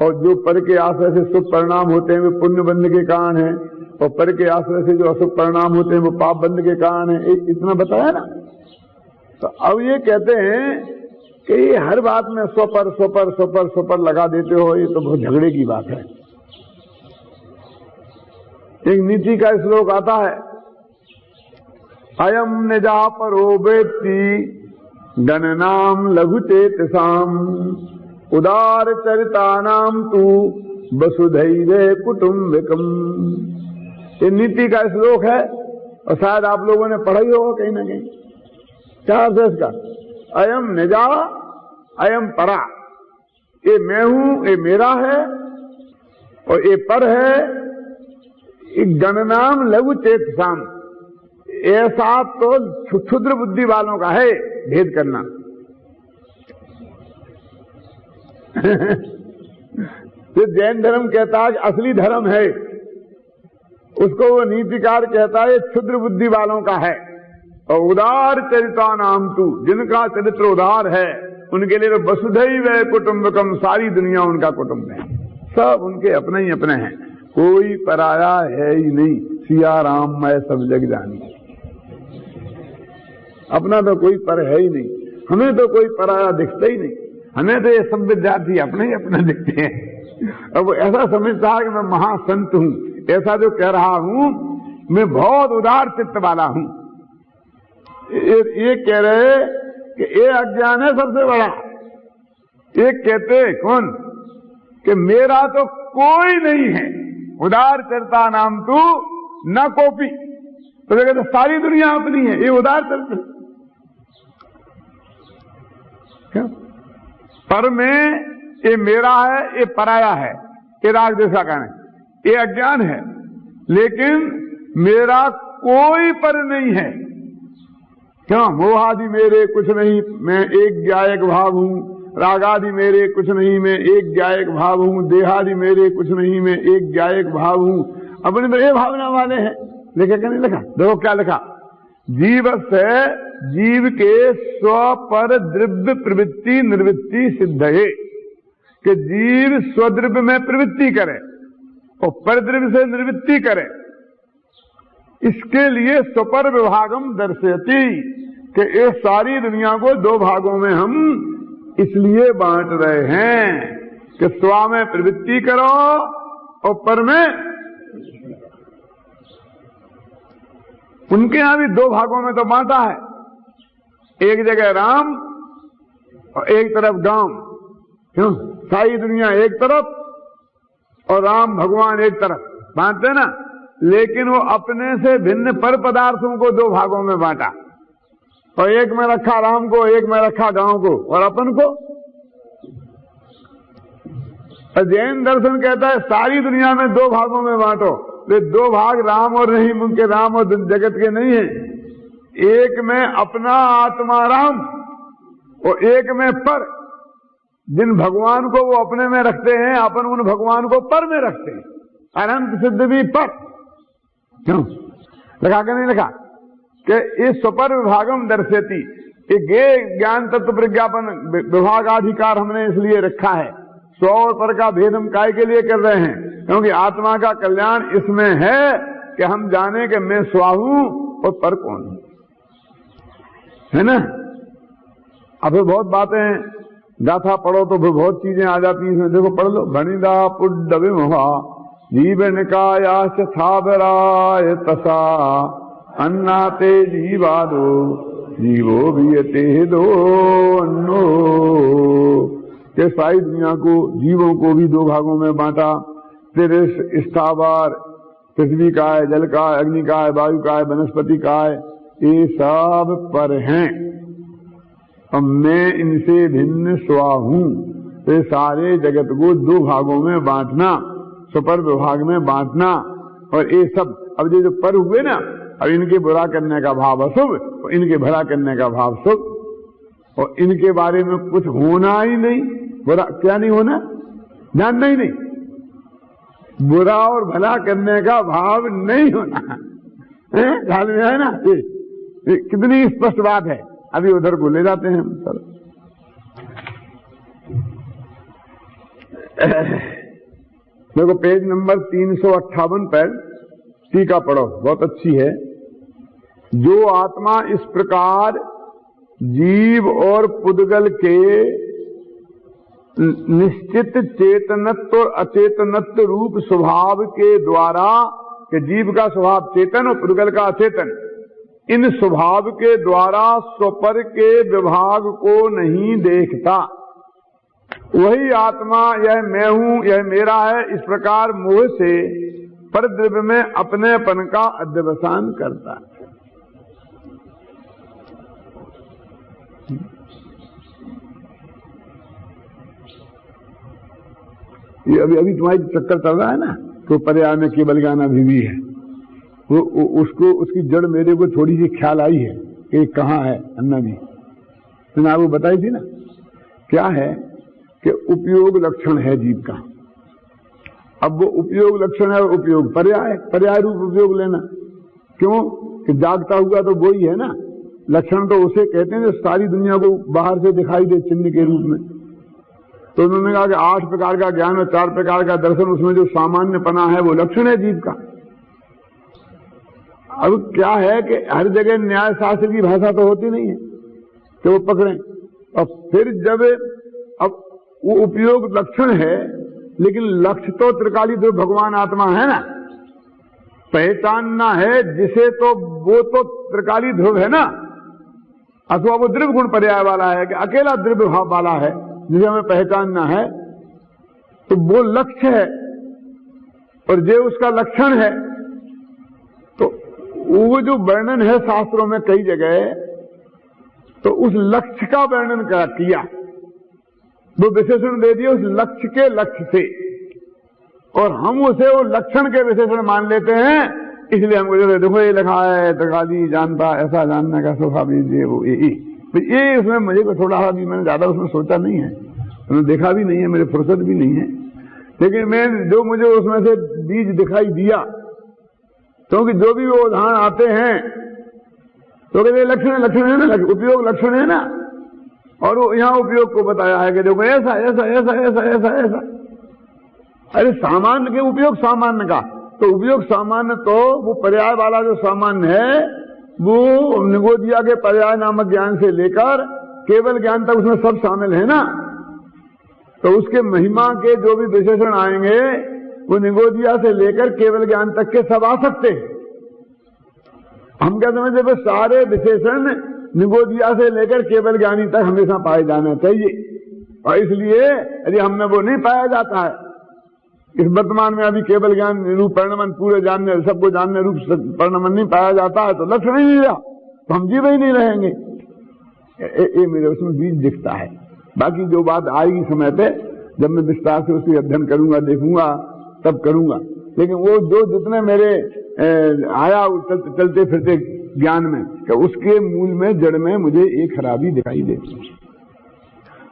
और जो पर के आश्रय से शुभ परिणाम होते हैं वो पुण्य बंध के कारण है, और पर के आश्रय से जो अशुभ परिणाम होते हैं वो पाप बंध के कारण है। इतना बताया ना? तो अब ये कहते हैं कि हर बात में स्वपर स्वपर स्वपर स्वपर लगा देते हो, ये तो बहुत झगड़े की बात है। एक नीति का श्लोक आता है, अयम निजा परो वेत्ति गणनाम लघु चेतसाम उदार चरितानाम तू वसुधैव कुटुंबकम। ये नीति का श्लोक है, और शायद आप लोगों ने पढ़ा ही होगा कहीं ना कहीं। क्या अर्थ है इसका? अयम निजा अयम परा, ये मैं हूं, ये मेरा है, और ये पर है। गणनाम लघु चेतसाम, ऐसा तो क्षुद्र बुद्धि वालों का है भेद करना। जो जैन धर्म कहता है कि असली धर्म है, उसको वो नीतिकार कहता है क्षुद्र बुद्धि वालों का है। और उदार चरिता नाम तू, जिनका चरित्र उदार है उनके लिए वसुधैव कुटुंबकम, सारी दुनिया उनका कुटुंब है, सब उनके अपने ही अपने हैं। कोई पराया है ही नहीं, सिया राम मैं सब जग जानी। अपना तो कोई पर है ही नहीं, हमें तो कोई पराया दिखता ही नहीं, हमें तो ये सब विद्यार्थी अपने ही अपने दिखते हैं। अब वो ऐसा समझता है कि मैं महासंत हूं, ऐसा जो कह रहा हूं मैं बहुत उदार चित्त वाला हूं। ये कह रहे कि ये अज्ञान है सबसे बड़ा। एक कहते कौन कि मेरा तो कोई नहीं है, उदार चरिता नाम तू न कोपी। तो कहते सारी दुनिया अपनी है, ये उदार चरित्र। पर में ये मेरा है, ये पराया है, ये राग जैसा कहना, ये अज्ञान है। लेकिन मेरा कोई पर नहीं है। क्यों? मोहादि मेरे कुछ नहीं, मैं एक ज्ञायक भाव हूं। रागादि मेरे कुछ नहीं, मैं एक ज्ञायक भाव हूं। देहादि मेरे कुछ नहीं, मैं एक ज्ञायक भाव हूं। अपने में ये भावना वाले हैं। लिखा क्या नहीं लिखा? देखो क्या लिखा, जीव से जीव के स्व पर द्रव्य प्रवृत्ति निर्वृत्ति सिद्ध है कि जीव स्वद्रव्य में प्रवृत्ति करे और परद्रव्य से निर्वृत्ति करे। इसके लिए स्वपर विभागम दर्शयति कि ये सारी दुनिया को दो भागों में हम इसलिए बांट रहे हैं कि स्व में प्रवृत्ति करो और पर में। उनके यहां भी दो भागों में तो बांटा है, एक जगह राम और एक तरफ गांव। क्यों? सारी दुनिया एक तरफ और राम भगवान एक तरफ बांटते ना। लेकिन वो अपने से भिन्न पर पदार्थों को दो भागों में बांटा और एक में रखा राम को, एक में रखा गांव को और अपन को। जैन दर्शन कहता है सारी दुनिया में दो भागों में बांटो। वे दो भाग राम और रहीम, उनके राम और जगत के नहीं है। एक में अपना आत्मा राम और एक में पर। जिन भगवान को वो अपने में रखते हैं, अपन उन भगवान को पर में रखते हैं। अनंत सिद्ध भी पर। क्यों लिखा के नहीं लिखा कि इस स्वपर विभागम दर्शयति, ये ज्ञान तत्व प्रज्ञापन विभागाधिकार हमने इसलिए रखा है। स्व और पर का भेद हम काय के लिए कर रहे हैं? क्योंकि आत्मा का कल्याण इसमें है कि हम जाने कि मैं स्व हूं और पर कौन हूं, है ना। अब बहुत बातें हैं, गाथा पढ़ो तो बहुत चीजें आ जाती हैं। देखो पढ़ लो, भणिदा पुड्ड विमोहा जीवन कायाश थाबराय तसा अन्नाते जीवादो जीवो भी दो अन्नो। के सारी दुनिया को, जीवों को भी दो भागों में बांटा। फिर स्थावर, पृथ्वी का है, जल का है, अग्नि का है, वायु का है, वनस्पति का है, ये सब पर हैं और मैं इनसे भिन्न स्व हूं। तो सारे जगत को दो भागों में बांटना, सुपर विभाग में बांटना। और ये सब अब जो पर हुए ना, अब इनके बुरा करने का भाव अशुभ और इनके भला करने का भाव शुभ, और इनके बारे में कुछ होना ही नहीं। बुरा क्या नहीं होना? जानना ही नहीं। बुरा और भला करने का भाव नहीं होना। ख्याल में है ना? ये कितनी स्पष्ट बात है। अभी उधर को ले जाते हैं हम सर। देखो पेज नंबर 358 पर टीका पढ़ो, बहुत अच्छी है। जो आत्मा इस प्रकार जीव और पुद्गल के निश्चित चेतनत्व और अचेतनत्व रूप स्वभाव के द्वारा, कि जीव का स्वभाव चेतन और पुद्गल का अचेतन, इन स्वभाव के द्वारा स्वपर के विभाग को नहीं देखता, वही आत्मा यह मैं हूं, यह मेरा है, इस प्रकार मोह से परद्रव्य में अपनेपन का अध्यवसान करता है। ये अभी तुम्हारी चक्कर चल रहा है ना, तो पर्याय में केवल ज्ञान अभी भी है। वो उसको, उसकी जड़ मेरे को थोड़ी सी ख्याल आई है कि कहाँ है अन्ना जी, मैंने आपको बताई थी ना। क्या है कि उपयोग लक्षण है जीव का। अब वो उपयोग लक्षण है, उपयोग पर्याय रूप उपयोग लेना। क्यों कि जागता हुआ तो वो ही है ना। लक्षण तो उसे कहते हैं जो सारी दुनिया को बाहर से दिखाई दे चिन्ह के रूप में। तो उन्होंने कहा कि 8 प्रकार का ज्ञान और 4 प्रकार का दर्शन, उसमें जो सामान्यपना है वो लक्षण है जीव का। अब क्या है कि हर जगह न्याय शास्त्र की भाषा तो होती नहीं है कि वो पकड़ें, और फिर जब अब वो उपयोग लक्षण है, लेकिन लक्ष्य तो त्रिकाली ध्रुव भगवान आत्मा है ना, पहचानना है जिसे, तो वो तो त्रिकाली ध्रुव है ना, अथवा वो द्रव्य गुण पर्याय वाला है कि अकेला द्रव्य भाव वाला है जिसे हमें पहचानना है, तो वो लक्ष्य है और ये उसका लक्षण है। तो वो जो वर्णन है शास्त्रों में कई जगह, तो उस लक्ष्य का वर्णन किया, वो विशेषण दे दिए उस लक्ष्य के लक्ष्य से, और हम उसे वो लक्षण के विशेषण मान लेते हैं। इसलिए हमको जो देखो ये लिखा है त्रिकाली जानता, ऐसा जानने का स्वभाव ये उसमें मुझे को थोड़ा सा भी मैंने ज्यादा उसमें सोचा नहीं है, मैंने देखा भी नहीं है, मेरे फुर्सत भी नहीं है, लेकिन मैं जो मुझे उसमें से बीज दिखाई दिया, क्योंकि जो भी वो उदाहरण आते हैं तो कहते लक्षण है ना, उपयोग लक्षण है ना, और वो यहाँ उपयोग को बताया है कि देखो ऐसा ऐसा ऐसा ऐसा ऐसा ऐसा। अरे सामान्य के उपयोग सामान्य का, तो उपयोग सामान्य तो वो पर्याय वाला जो सामान्य है वो निगोदिया के पर्याय नामक ज्ञान से लेकर केवल ज्ञान तक उसमें सब शामिल है ना। तो उसके महिमा के जो भी विशेषण आएंगे वो निगोदिया से लेकर केवल ज्ञान तक के सब आ सकते हैं। हम क्या समझते हैं, सारे विशेषण निगोदिया से लेकर केवल ज्ञानी तक हमेशा पाए जाना चाहिए, और इसलिए यदि हमने वो नहीं पाया जाता है इस वर्तमान में, अभी केवल ज्ञान रूप परिणमन पूरे जानने सबको जानने रूप परिणमन नहीं पाया जाता है, तो लक्ष्य नहीं रहा, तो हम जीव ही नहीं रहेंगे। ये मेरे उसमें बीज दिखता है। बाकी जो बात आएगी समय पे, जब मैं विस्तार से उसकी अध्ययन करूंगा, देखूंगा, तब करूंगा। लेकिन वो जो जितने मेरे आया चलते फिरते ज्ञान में, कि उसके मूल में जड़ में मुझे एक खराबी दिखाई देती।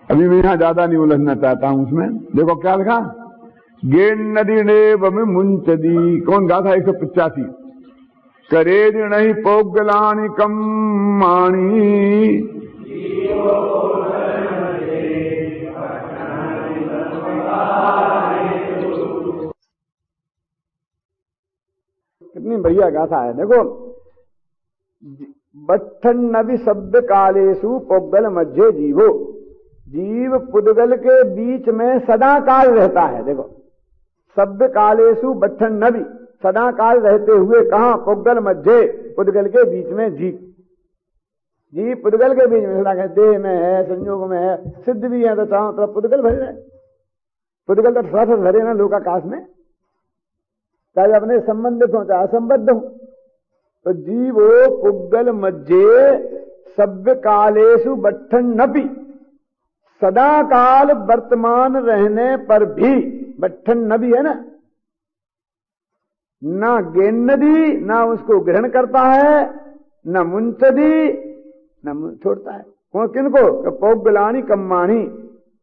अभी मैं यहां ज्यादा नहीं उलझना चाहता हूं उसमें। देखो क्या लिखा, गेन नदी ने बम मुंचदी, कौन गा था 185, करेद नहीं पोगलानी कम्माणी, कितनी बढ़िया गाथा है। देखो, बट्ठन नबी शब्द कालेशु पोगल मध्य जीवो, जीव पुद्गल के बीच में सदा काल रहता है। देखो, शब्द कालेशु बट्ठन नबी, सदा काल रहते हुए कहां, पुद्गल मध्य, पुद्गल के बीच में जीव, जीव पुद्गल के बीच में सदा, देह में है, संयोग में है, सिद्ध भी है, तो चारों तरफ पुद्गल भरे रहे। पुद्गल तो थोड़ा भरे ना लोकाकाश में, चाहे अपने संबंधित हो चाहे असंबद्ध हो। तो जीवो पुद्गल मध्य शब्द कालेशु बट्ठन नबी, सदा काल वर्तमान रहने पर भी, बट्ठन नबी है ना गेन्नदी, ना उसको ग्रहण करता है, ना मुंचदी, ना छोड़ता है। कौन, किनको, पोगलानी कम्मानी,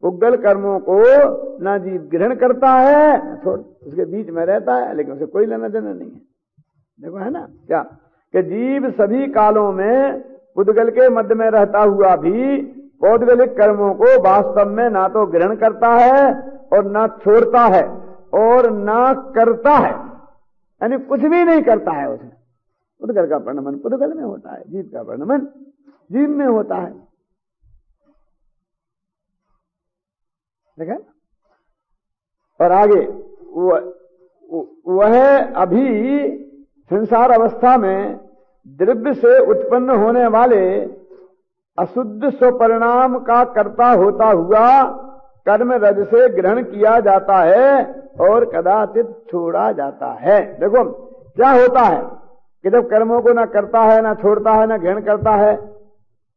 पुद्गल कर्मों को ना जीव ग्रहण करता है ना छोड़, उसके बीच में रहता है, लेकिन उसे कोई लेना देना नहीं है। देखो है ना क्या, कि जीव सभी कालों में पुद्गल के मध्य में रहता हुआ भी पौद्गलिक कर्मों को वास्तव में ना तो ग्रहण करता है और ना छोड़ता है और ना करता है, यानी कुछ भी नहीं करता है उसमें। पुद्गल का परिणमन पुद्गल में होता है, जीव का परिणमन जीव में होता है। देखा, और आगे वह अभी संसार अवस्था में द्रव्य से उत्पन्न होने वाले अशुद्ध स्वपरिणाम का कर्ता होता हुआ कर्म रज से ग्रहण किया जाता है और कदाचित छोड़ा जाता है। देखो क्या होता है कि जब कर्मों को ना करता है, ना छोड़ता है, ना ग्रहण करता है,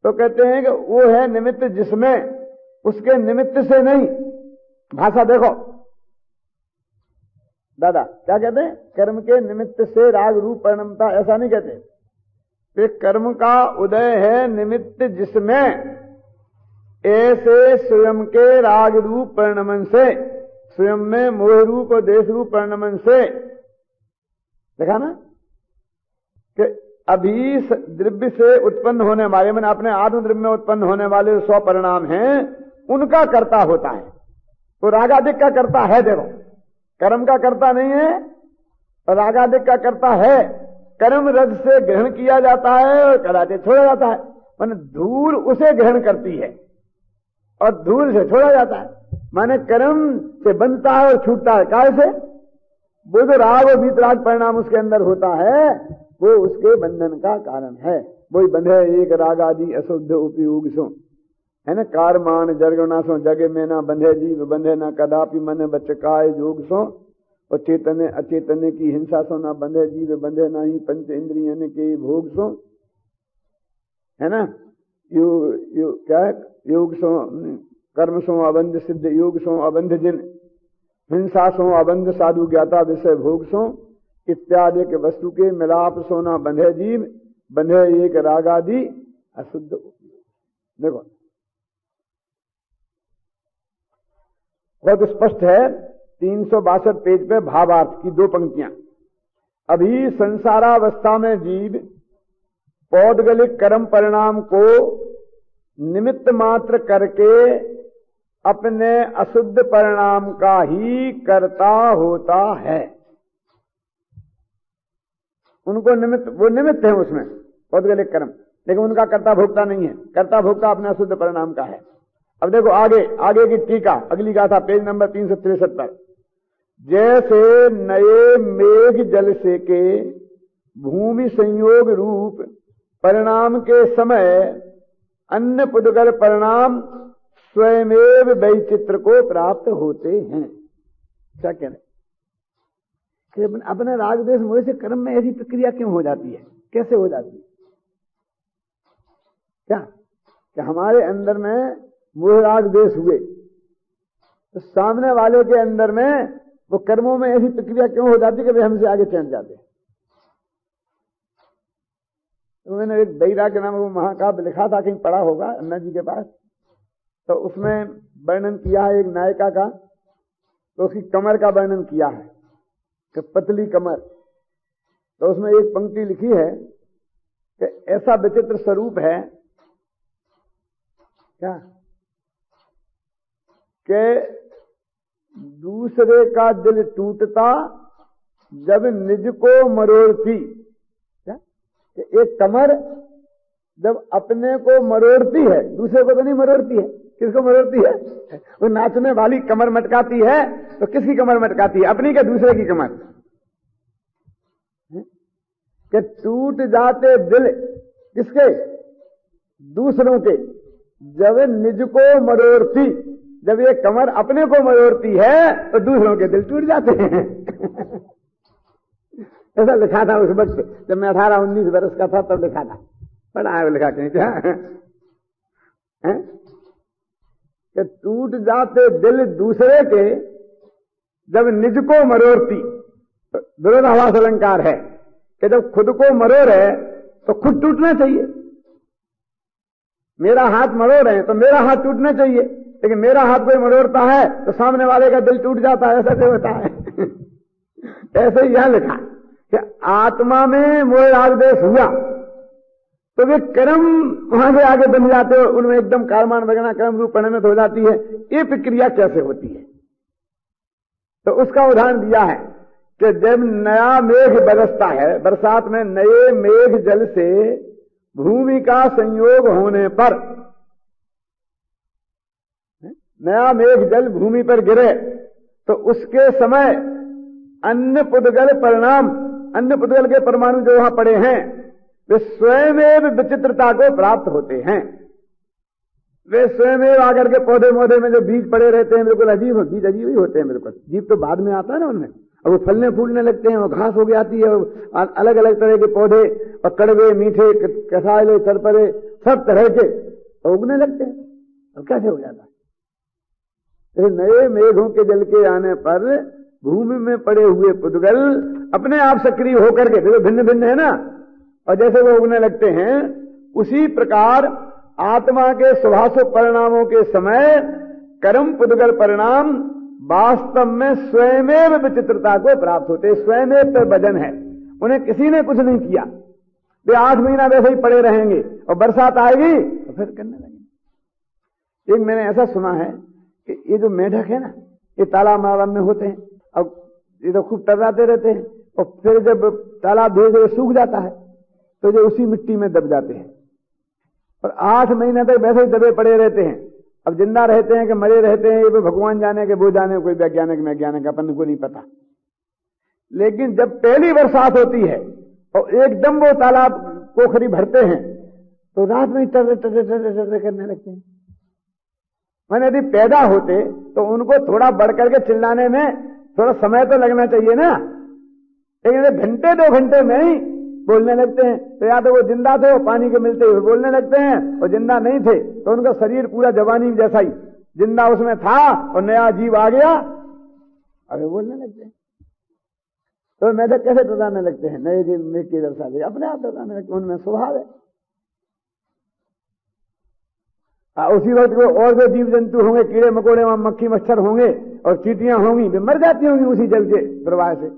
तो कहते हैं कि वो है निमित्त जिसमें उसके निमित्त से नहीं। भाषा देखो दादा क्या कहते हैं, कर्म के निमित्त से राग रूप परिणमता, ऐसा नहीं कहते। एक कर्म का उदय है निमित्त जिसमें ऐसे स्वयं के राग रूप परिणमन से, स्वयं में मोह रूप और देश रूप परिणमन से, देखा ना कि अभी द्रव्य से उत्पन्न होने वाले, मैंने अपने आत्म द्रव्य में उत्पन्न होने वाले 100 परिणाम हैं, उनका कर्ता होता है। वो रागादिक का करता है, देखो कर्म का करता नहीं है और रागादिक का करता है। कर्म रज से ग्रहण किया जाता है और कदाचित छोड़ा जाता है। माने धूल उसे ग्रहण करती है और धूल से छोड़ा जाता है। माने कर्म से बनता है और छूटता है। काय से? वो जो राग और वीतराग परिणाम उसके अंदर होता है वो उसके बंधन का कारण है। वही बंधे एक राग आदि अशुद्ध उपयोग सो, है ना। कारमान जरगना सो जगे में ना बंधे जीव बंधे ना कदापि मन बचकाय जोग सो, और चेतने अचेतने की हिंसा सो ना बंधे जीव बंधे ना ही पंच इंद्रियन के भोग सो, है ना। क्या है? योग सो कर्म सो अबंध सिद्ध योग सो अबंध जिन, हिंसा सो अबंध साधु ज्ञाता विषय भोग सो इत्यादि के वस्तु के मिलाप सोना बंधे जीव बंधे एक रागादि अशुद्ध उपयोग। देखो बहुत स्पष्ट है 362 पेज पे भावार्थ की 2 पंक्तियां। अभी संसारावस्था में जीव पौद्गलिक कर्म परिणाम को निमित्त मात्र करके अपने अशुद्ध परिणाम का ही कर्ता होता है। उनको वो निमित्त है उसमें पौद्गलिक कर्म, लेकिन उनका कर्ता भोक्ता नहीं है। कर्ता भोक्ता अपने अशुद्ध परिणाम का है। अब देखो आगे की टीका अगली गाथा पेज नंबर 363 पर। जैसे नए मेघ जल से के भूमि संयोग रूप परिणाम के समय अन्य पुद्गल परिणाम स्वयमेव वैचित्र को प्राप्त होते हैं। क्या कह रहे? अपने राग द्वेष मोह से कर्म में ऐसी प्रक्रिया क्यों हो जाती है? कैसे हो जाती है? क्या कि हमारे अंदर में मोह राग द्वेष हुए तो सामने वाले के अंदर में वो कर्मों में ऐसी प्रक्रिया क्यों हो जाती है कि वे हमसे आगे चढ़ जाते हैं। तो मैंने एक बैरा के नाम वो महाकाव्य लिखा था, कहीं पढ़ा होगा अन्ना जी के पास, तो उसमें वर्णन किया है एक नायिका का, तो उसकी कमर का वर्णन किया है कि पतली कमर। तो उसमें एक पंक्ति लिखी है कि ऐसा विचित्र स्वरूप है क्या कि दूसरे का दिल टूटता जब निज को मरोड़ती। क्या कि एक कमर जब अपने को मरोड़ती है, दूसरे को तो नहीं मरोड़ती है। किसको मरोड़ती है? वो नाचने वाली कमर मटकाती है तो किसकी कमर मटकाती है? अपनी के दूसरे की कमर। कि टूट जाते दिल किसके? दूसरों के। जब निज को मरोड़ती, जब ये कमर अपने को मरोड़ती है तो दूसरों के दिल टूट जाते हैं। ऐसा लिखा था उस वक्त जब मैं 18-19 वर्ष का था, तब लिखा था। पढ़ा है लिखा कहीं क्या है? कि टूट जाते दिल दूसरे के जब निज को मरोड़ती। तो विरोधाभास अलंकार है कि जब खुद को मरोड़े तो खुद टूटना चाहिए। मेरा हाथ मरोड़ है तो मेरा हाथ टूटना चाहिए, लेकिन मेरा हाथ कोई मरोड़ता है तो सामने वाले का दिल टूट जाता है। ऐसा क्यों होता है? ऐसे ही यहां लिखा कि आत्मा में मोह राग द्वेष हुआ तो वे कर्म वहां से आगे बन जाते हो, उनमें एकदम कारमान वगैरह कर्म रूप परिणत हो जाती है। ये प्रक्रिया कैसे होती है? तो उसका उदाहरण दिया है कि जब नया मेघ बरसता है, बरसात में नए मेघ जल से भूमि का संयोग होने पर, नया मेघ जल भूमि पर गिरे तो उसके समय अन्य पुद्गल परिणाम, अन्य पुद्गल के परमाणु जो वहां पड़े हैं वे स्वयं विचित्रता को प्राप्त होते हैं। वे स्वयं आकर के पौधे मोधे में जो बीज पड़े रहते हैं बिल्कुल अजीब, बीज अजीब ही होते हैं बिल्कुल। जीव तो बाद में आता है ना उनमें, और वो फलने फूलने लगते हैं, वो घास हो जाती है, अलग अलग तरह के पौधे और कड़वे मीठे कसाले सरपरे सब तरह के उगने लगते हैं। और कैसे हो जाता है? नए मेघों के जल के आने पर भूमि में पड़े हुए पुद्गल अपने आप सक्रिय होकर के, देखो भिन्न भिन्न है ना, और जैसे वो उगने लगते हैं उसी प्रकार आत्मा के स्वभाव परिणामों के समय कर्म पुद्गल परिणाम वास्तव में स्वयं विचित्रता को प्राप्त होते। स्वयं पर वजन है, उन्हें किसी ने कुछ नहीं किया। वे 8 महीना वैसे ही पड़े रहेंगे और बरसात आएगी तो फिर करने लगेंगे। एक मैंने ऐसा सुना है कि ये जो मेढक है ना, ये तालाब मालाब में होते हैं। अब ये तो खूब टर्राते रहते हैं और फिर जब तालाब धीरे धीरे सूख जाता है तो जो उसी मिट्टी में दब जाते हैं और 8 महीने तक वैसे ही दबे पड़े रहते हैं। अब जिंदा रहते हैं कि मरे रहते हैं ये भी भगवान जाने के, वो जाने, कोई वैज्ञानिक अपन को नहीं पता। लेकिन जब पहली बरसात होती है और एकदम वो तालाब पोखरी भरते हैं तो रात में टर्रे टर्रे टर्रे टर्रे करने लगते हैं। मैंने यदि पैदा होते तो उनको थोड़ा बढ़ करके चिल्लाने में थोड़ा समय तो लगना चाहिए ना, लेकिन घंटे 2 घंटे में ही बोलने लगते हैं। तो या तो वो जिंदा थे, वो पानी के मिलते हुए बोलने लगते हैं, और जिंदा नहीं थे तो उनका शरीर पूरा जवानी जैसा ही जिंदा उसमें था और नया जीव आ गया, अरे बोलने लगते हैं। तो मेढक कैसे डराने लगते हैं? नए जीव में की दर्शा दे, अपने आप डराने लगते हैं, उनमें स्वभाव है। उसी वक्त को और जो जीव जंतु होंगे, कीड़े मकोड़े, वहां मक्खी मच्छर होंगे और चींटियां होंगी, वे मर जाती होंगी उसी जल के प्रवाह से।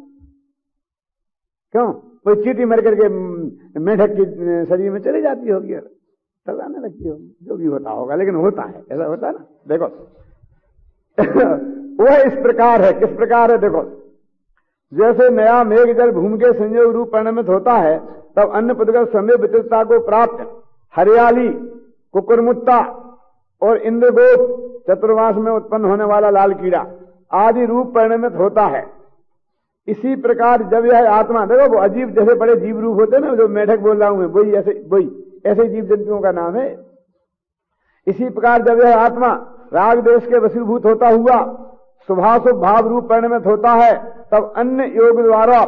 क्यों? कोई चींटी मर करके मेढक की शरीर में चली जाती होगी और डराने लगती होगी, जो भी होता होगा, लेकिन होता है, ऐसा होता है ना। देखो वह इस प्रकार है। किस प्रकार है? देखो, जैसे नया मेघ जल भूमि के संयोग रूप परिणमित होता है, तब अन्य पुद्गल समय विचित्रता को प्राप्त हरियाली, कुकुरमुत्ता और इंद्रगोप, चतुर्मास में उत्पन्न होने वाला लाल कीड़ा आदि रूप परिणमित होता है। इसी प्रकार जब यह आत्मा, देखो वो अजीब जैसे बड़े जीव रूप होते हैं ना, जो मेढक बोल रहा हूं वही ऐसे जीव जंतुओं का नाम है। इसी प्रकार जब यह आत्मा राग देश के वशीभूत होता हुआ शुभाशुभ भाव रूप परिणमित होता है, तब अन्य योग द्वारा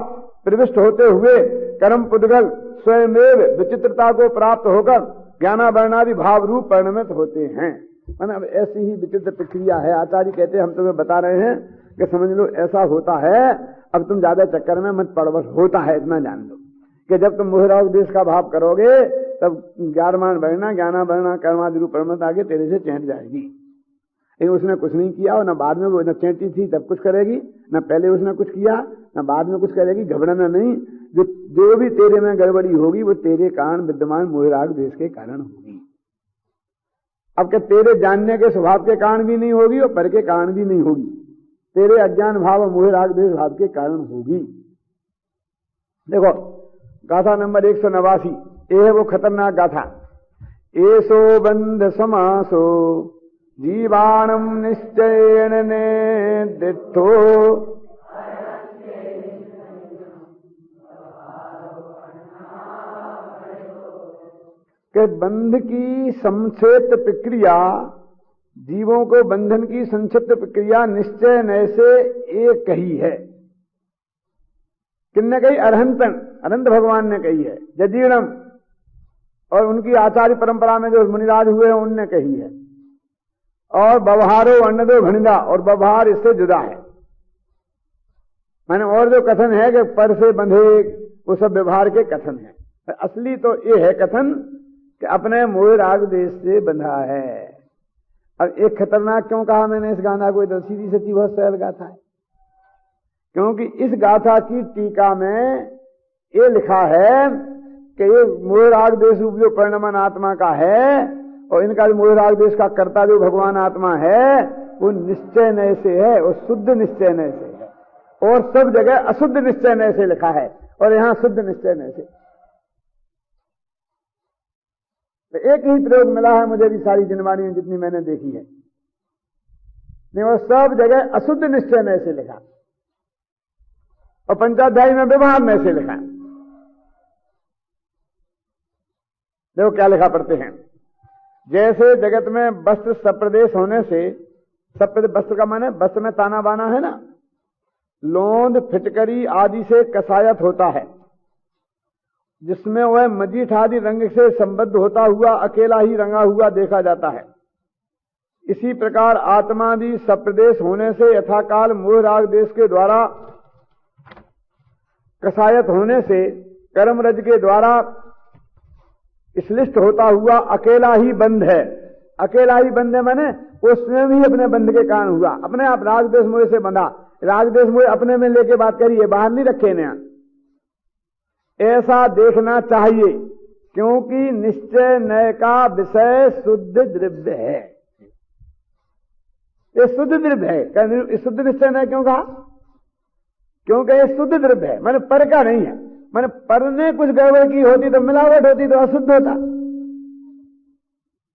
प्रविष्ट होते हुए कर्म पुद्गल स्वयमेव विचित्रता को प्राप्त होकर ज्ञानावरणादि भाव रूप परिणमित होते हैं। मतलब ऐसी ही विचित्र प्रक्रिया है। आचार्य कहते हैं हम तुम्हें बता रहे हैं कि समझ लो ऐसा होता है। अब तुम ज्यादा चक्कर में मत पड़ो, बस होता है इतना जान लो कि जब तुम मोहराग देश का भाव करोगे तब ज्ञानमान बढ़ना, ज्ञानावरणा कर्मादि रूप परिणमित आगे तेरे से चैंट जाएगी। लेकिन उसने कुछ नहीं किया और न बाद में वो न चैंटी थी तब कुछ करेगी, न पहले उसने कुछ किया न बाद में कुछ करेगी। घबराना नहीं, जो भी तेरे में गड़बड़ी होगी वो तेरे कारण विद्यमान मोहराग देश के कारण होगी। अब क्या तेरे जानने के स्वभाव के कारण भी नहीं होगी और पर के कारण भी नहीं होगी, तेरे अज्ञान भाव और मोहराग देश भाव के कारण होगी। देखो गाथा नंबर 189, ये है वो खतरनाक गाथा। एसो बंध समासो जीवाणम निश्चयन ने दिठो के बंध की संक्षिप्त प्रक्रिया, जीवों को बंधन की संक्षिप्त प्रक्रिया निश्चय नय से एक कही है। किसने कही? अनंत भगवान ने कही है। जजीणम और उनकी आचार्य परंपरा में जो मुनिराज हुए हैं उनने कही है। और व्यवहारो अन्नदो घनिदा, और व्यवहार इससे जुदा है। माने और जो कथन है कि पर से बंधे, वो सब व्यवहार के कथन है। असली तो ये है कथन कि अपने मोह राग देश से बंधा है। अब एक खतरनाक क्यों कहा मैंने इस गाथा को? इधर सीधी सच्ची बहुत सरल गाथा है, क्योंकि इस गाथा की टीका में ये लिखा है कि ये मोह राग देश रूप जो परिणमन आत्मा का है और इनका जो मोह राग देश का कर्ता जो भगवान आत्मा है वो निश्चय नय से है, और शुद्ध निश्चय नय से है। और सब जगह अशुद्ध निश्चय नय से लिखा है और यहां शुद्ध निश्चय नय से। तो एक ही प्रयोग मिला है मुझे भी सारी जिनवाणी जितनी मैंने देखी है, नहीं वो सब जगह अशुद्ध निश्चय नय से लिखा और पंचाध्यायी में व्यवहार नय से लिखा। देखो क्या लिखा पढ़ते हैं। जैसे जगत में वस्त्र सप्रदेश होने से, वस्त्र का माने वस्त्र में ताना बाना है ना, लोंद फिटकरी आदि से कसायत होता है, जिसमें वह मजीठ आदि रंग से संबद्ध होता हुआ अकेला ही रंगा हुआ देखा जाता है। इसी प्रकार आत्मादि सप्रदेश होने से यथाकाल मोह राग देश के द्वारा कसायत होने से कर्म रज के द्वारा श्लिष्ट होता हुआ अकेला ही बंध है। अकेला ही बंध है माने वो स्वयं ही अपने बंध के कारण हुआ, अपने आप राग देश मोह से बंधा। राग देश मोह अपने में लेके बात करिए, बाहर नहीं रखे ने। ऐसा देखना चाहिए, क्योंकि निश्चय नय का विषय शुद्ध द्रव्य है। ये शुद्ध द्रव्य है। शुद्ध निश्चय नहीं क्यों कहा? क्योंकि ये शुद्ध द्रव्य है, मैंने पर का नहीं है। मैंने पर ने कुछ गड़बड़ की होती तो मिलावट होती तो अशुद्ध होता।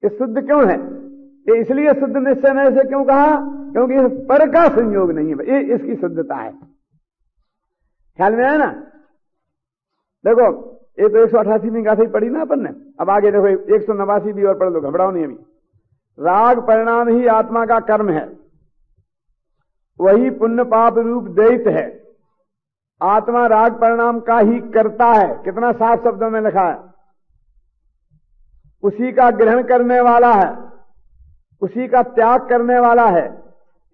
ये शुद्ध क्यों है? ये इसलिए शुद्ध निश्चय नहीं से क्यों कहा? क्योंकि इस पर का संयोग नहीं है, ये इसकी शुद्धता है। ख्याल में आया ना? देखो ये तो 188वीं गाथा ही पढ़ी ना अपन ने। अब आगे देखो 189 भी और पढ़ लो, घबराओ नहीं। अभी राग परिणाम ही आत्मा का कर्म है, वही पुण्य पाप रूप दैत्य है। आत्मा राग परिणाम का ही करता है। कितना साफ शब्दों में लिखा है। उसी का ग्रहण करने वाला है, उसी का त्याग करने वाला है।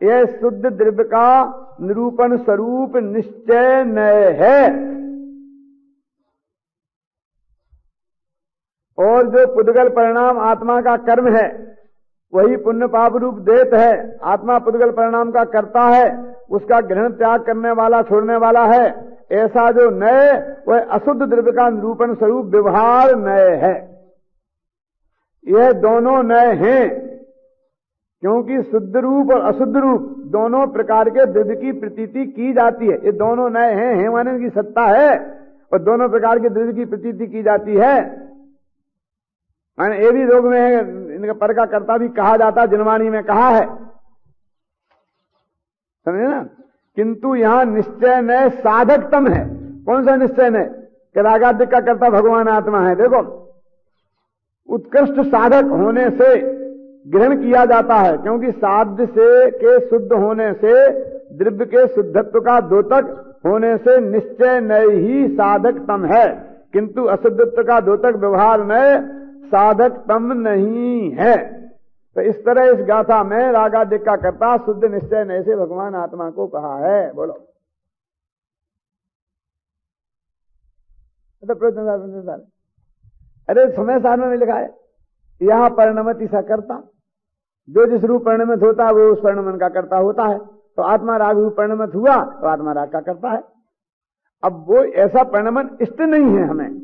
यह शुद्ध द्रव्य का निरूपण स्वरूप निश्चय नय है। और जो पुद्गल परिणाम आत्मा का कर्म है, वही पुण्य पाप रूप दैत्य है। आत्मा पुद्गल परिणाम का करता है, उसका ग्रहण त्याग करने वाला, छोड़ने वाला है। ऐसा जो नय वह अशुद्ध द्रव्य का निरूपण स्वरूप व्यवहार नय है। यह दोनों नय हैं, क्योंकि शुद्ध रूप और अशुद्ध रूप दोनों प्रकार के द्रव्य की प्रतीति की जाती है। ये दोनों नय हैं, माने की सत्ता है, और दोनों प्रकार के द्रव्य की प्रतीति की जाती है। माने ये भी लोग में इनका पर का कर्ता भी कहा जाता, जिनवाणी में कहा है, समझे ना। किंतु यहां निश्चय नय साधकतम है। कौन सा निश्चय नय? कि रागाद्य का कर्ता भगवान आत्मा है। देखो उत्कृष्ट साधक होने से ग्रहण किया जाता है, क्योंकि साध्य से के शुद्ध होने से, द्रव्य के शुद्धत्व का द्योतक होने से निश्चय नय ही साधकतम है। किंतु अशुद्धत्व का द्योतक व्यवहार नय साधकतम नहीं है। तो इस तरह इस गाथा में रागाद्य का कर्ता शुद्ध निश्चय नय से भगवान आत्मा को कहा है। बोलो अरे समय सार में लिखा है, यह परिणमति सा कर्ता, जो जिस रूप परिणमित होता है वो उस परिणमन का कर्ता होता है। तो आत्मा राग रूप परिणमित हुआ तो आत्मा राग का कर्ता है। अब वो ऐसा परिणमन इष्ट नहीं है हमें,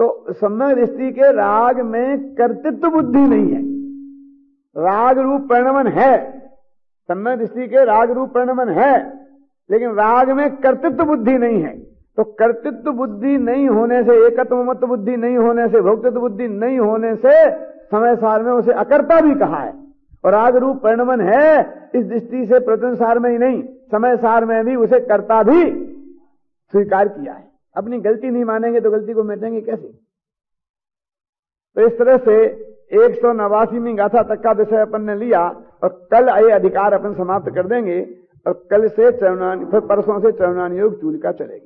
तो सम्यक दृष्टि के राग में कर्तृत्व बुद्धि नहीं है। राग रूप परिणमन है, सम्यक दृष्टि के राग रूप परिणमन है, लेकिन राग में कर्तृत्व बुद्धि नहीं है। तो कर्तृत्व बुद्धि नहीं होने से, एकत्व मत बुद्धि नहीं होने से, भोक्तृत्व बुद्धि नहीं होने से समय सार में उसे अकर्ता भी कहा है। और राग रूप परिणमन है, इस दृष्टि से प्रवचन सार में ही नहीं, समय सार में भी उसे कर्ता भी स्वीकार किया है। अपनी गलती नहीं मानेंगे तो गलती को मिटेंगे कैसे? तो इस तरह से 189वीं गाथा तक का विषय अपन ने लिया, और कल ये अधिकार अपन समाप्त कर देंगे, और कल से फिर परसों से चरणान योग चूलिका चलेगी।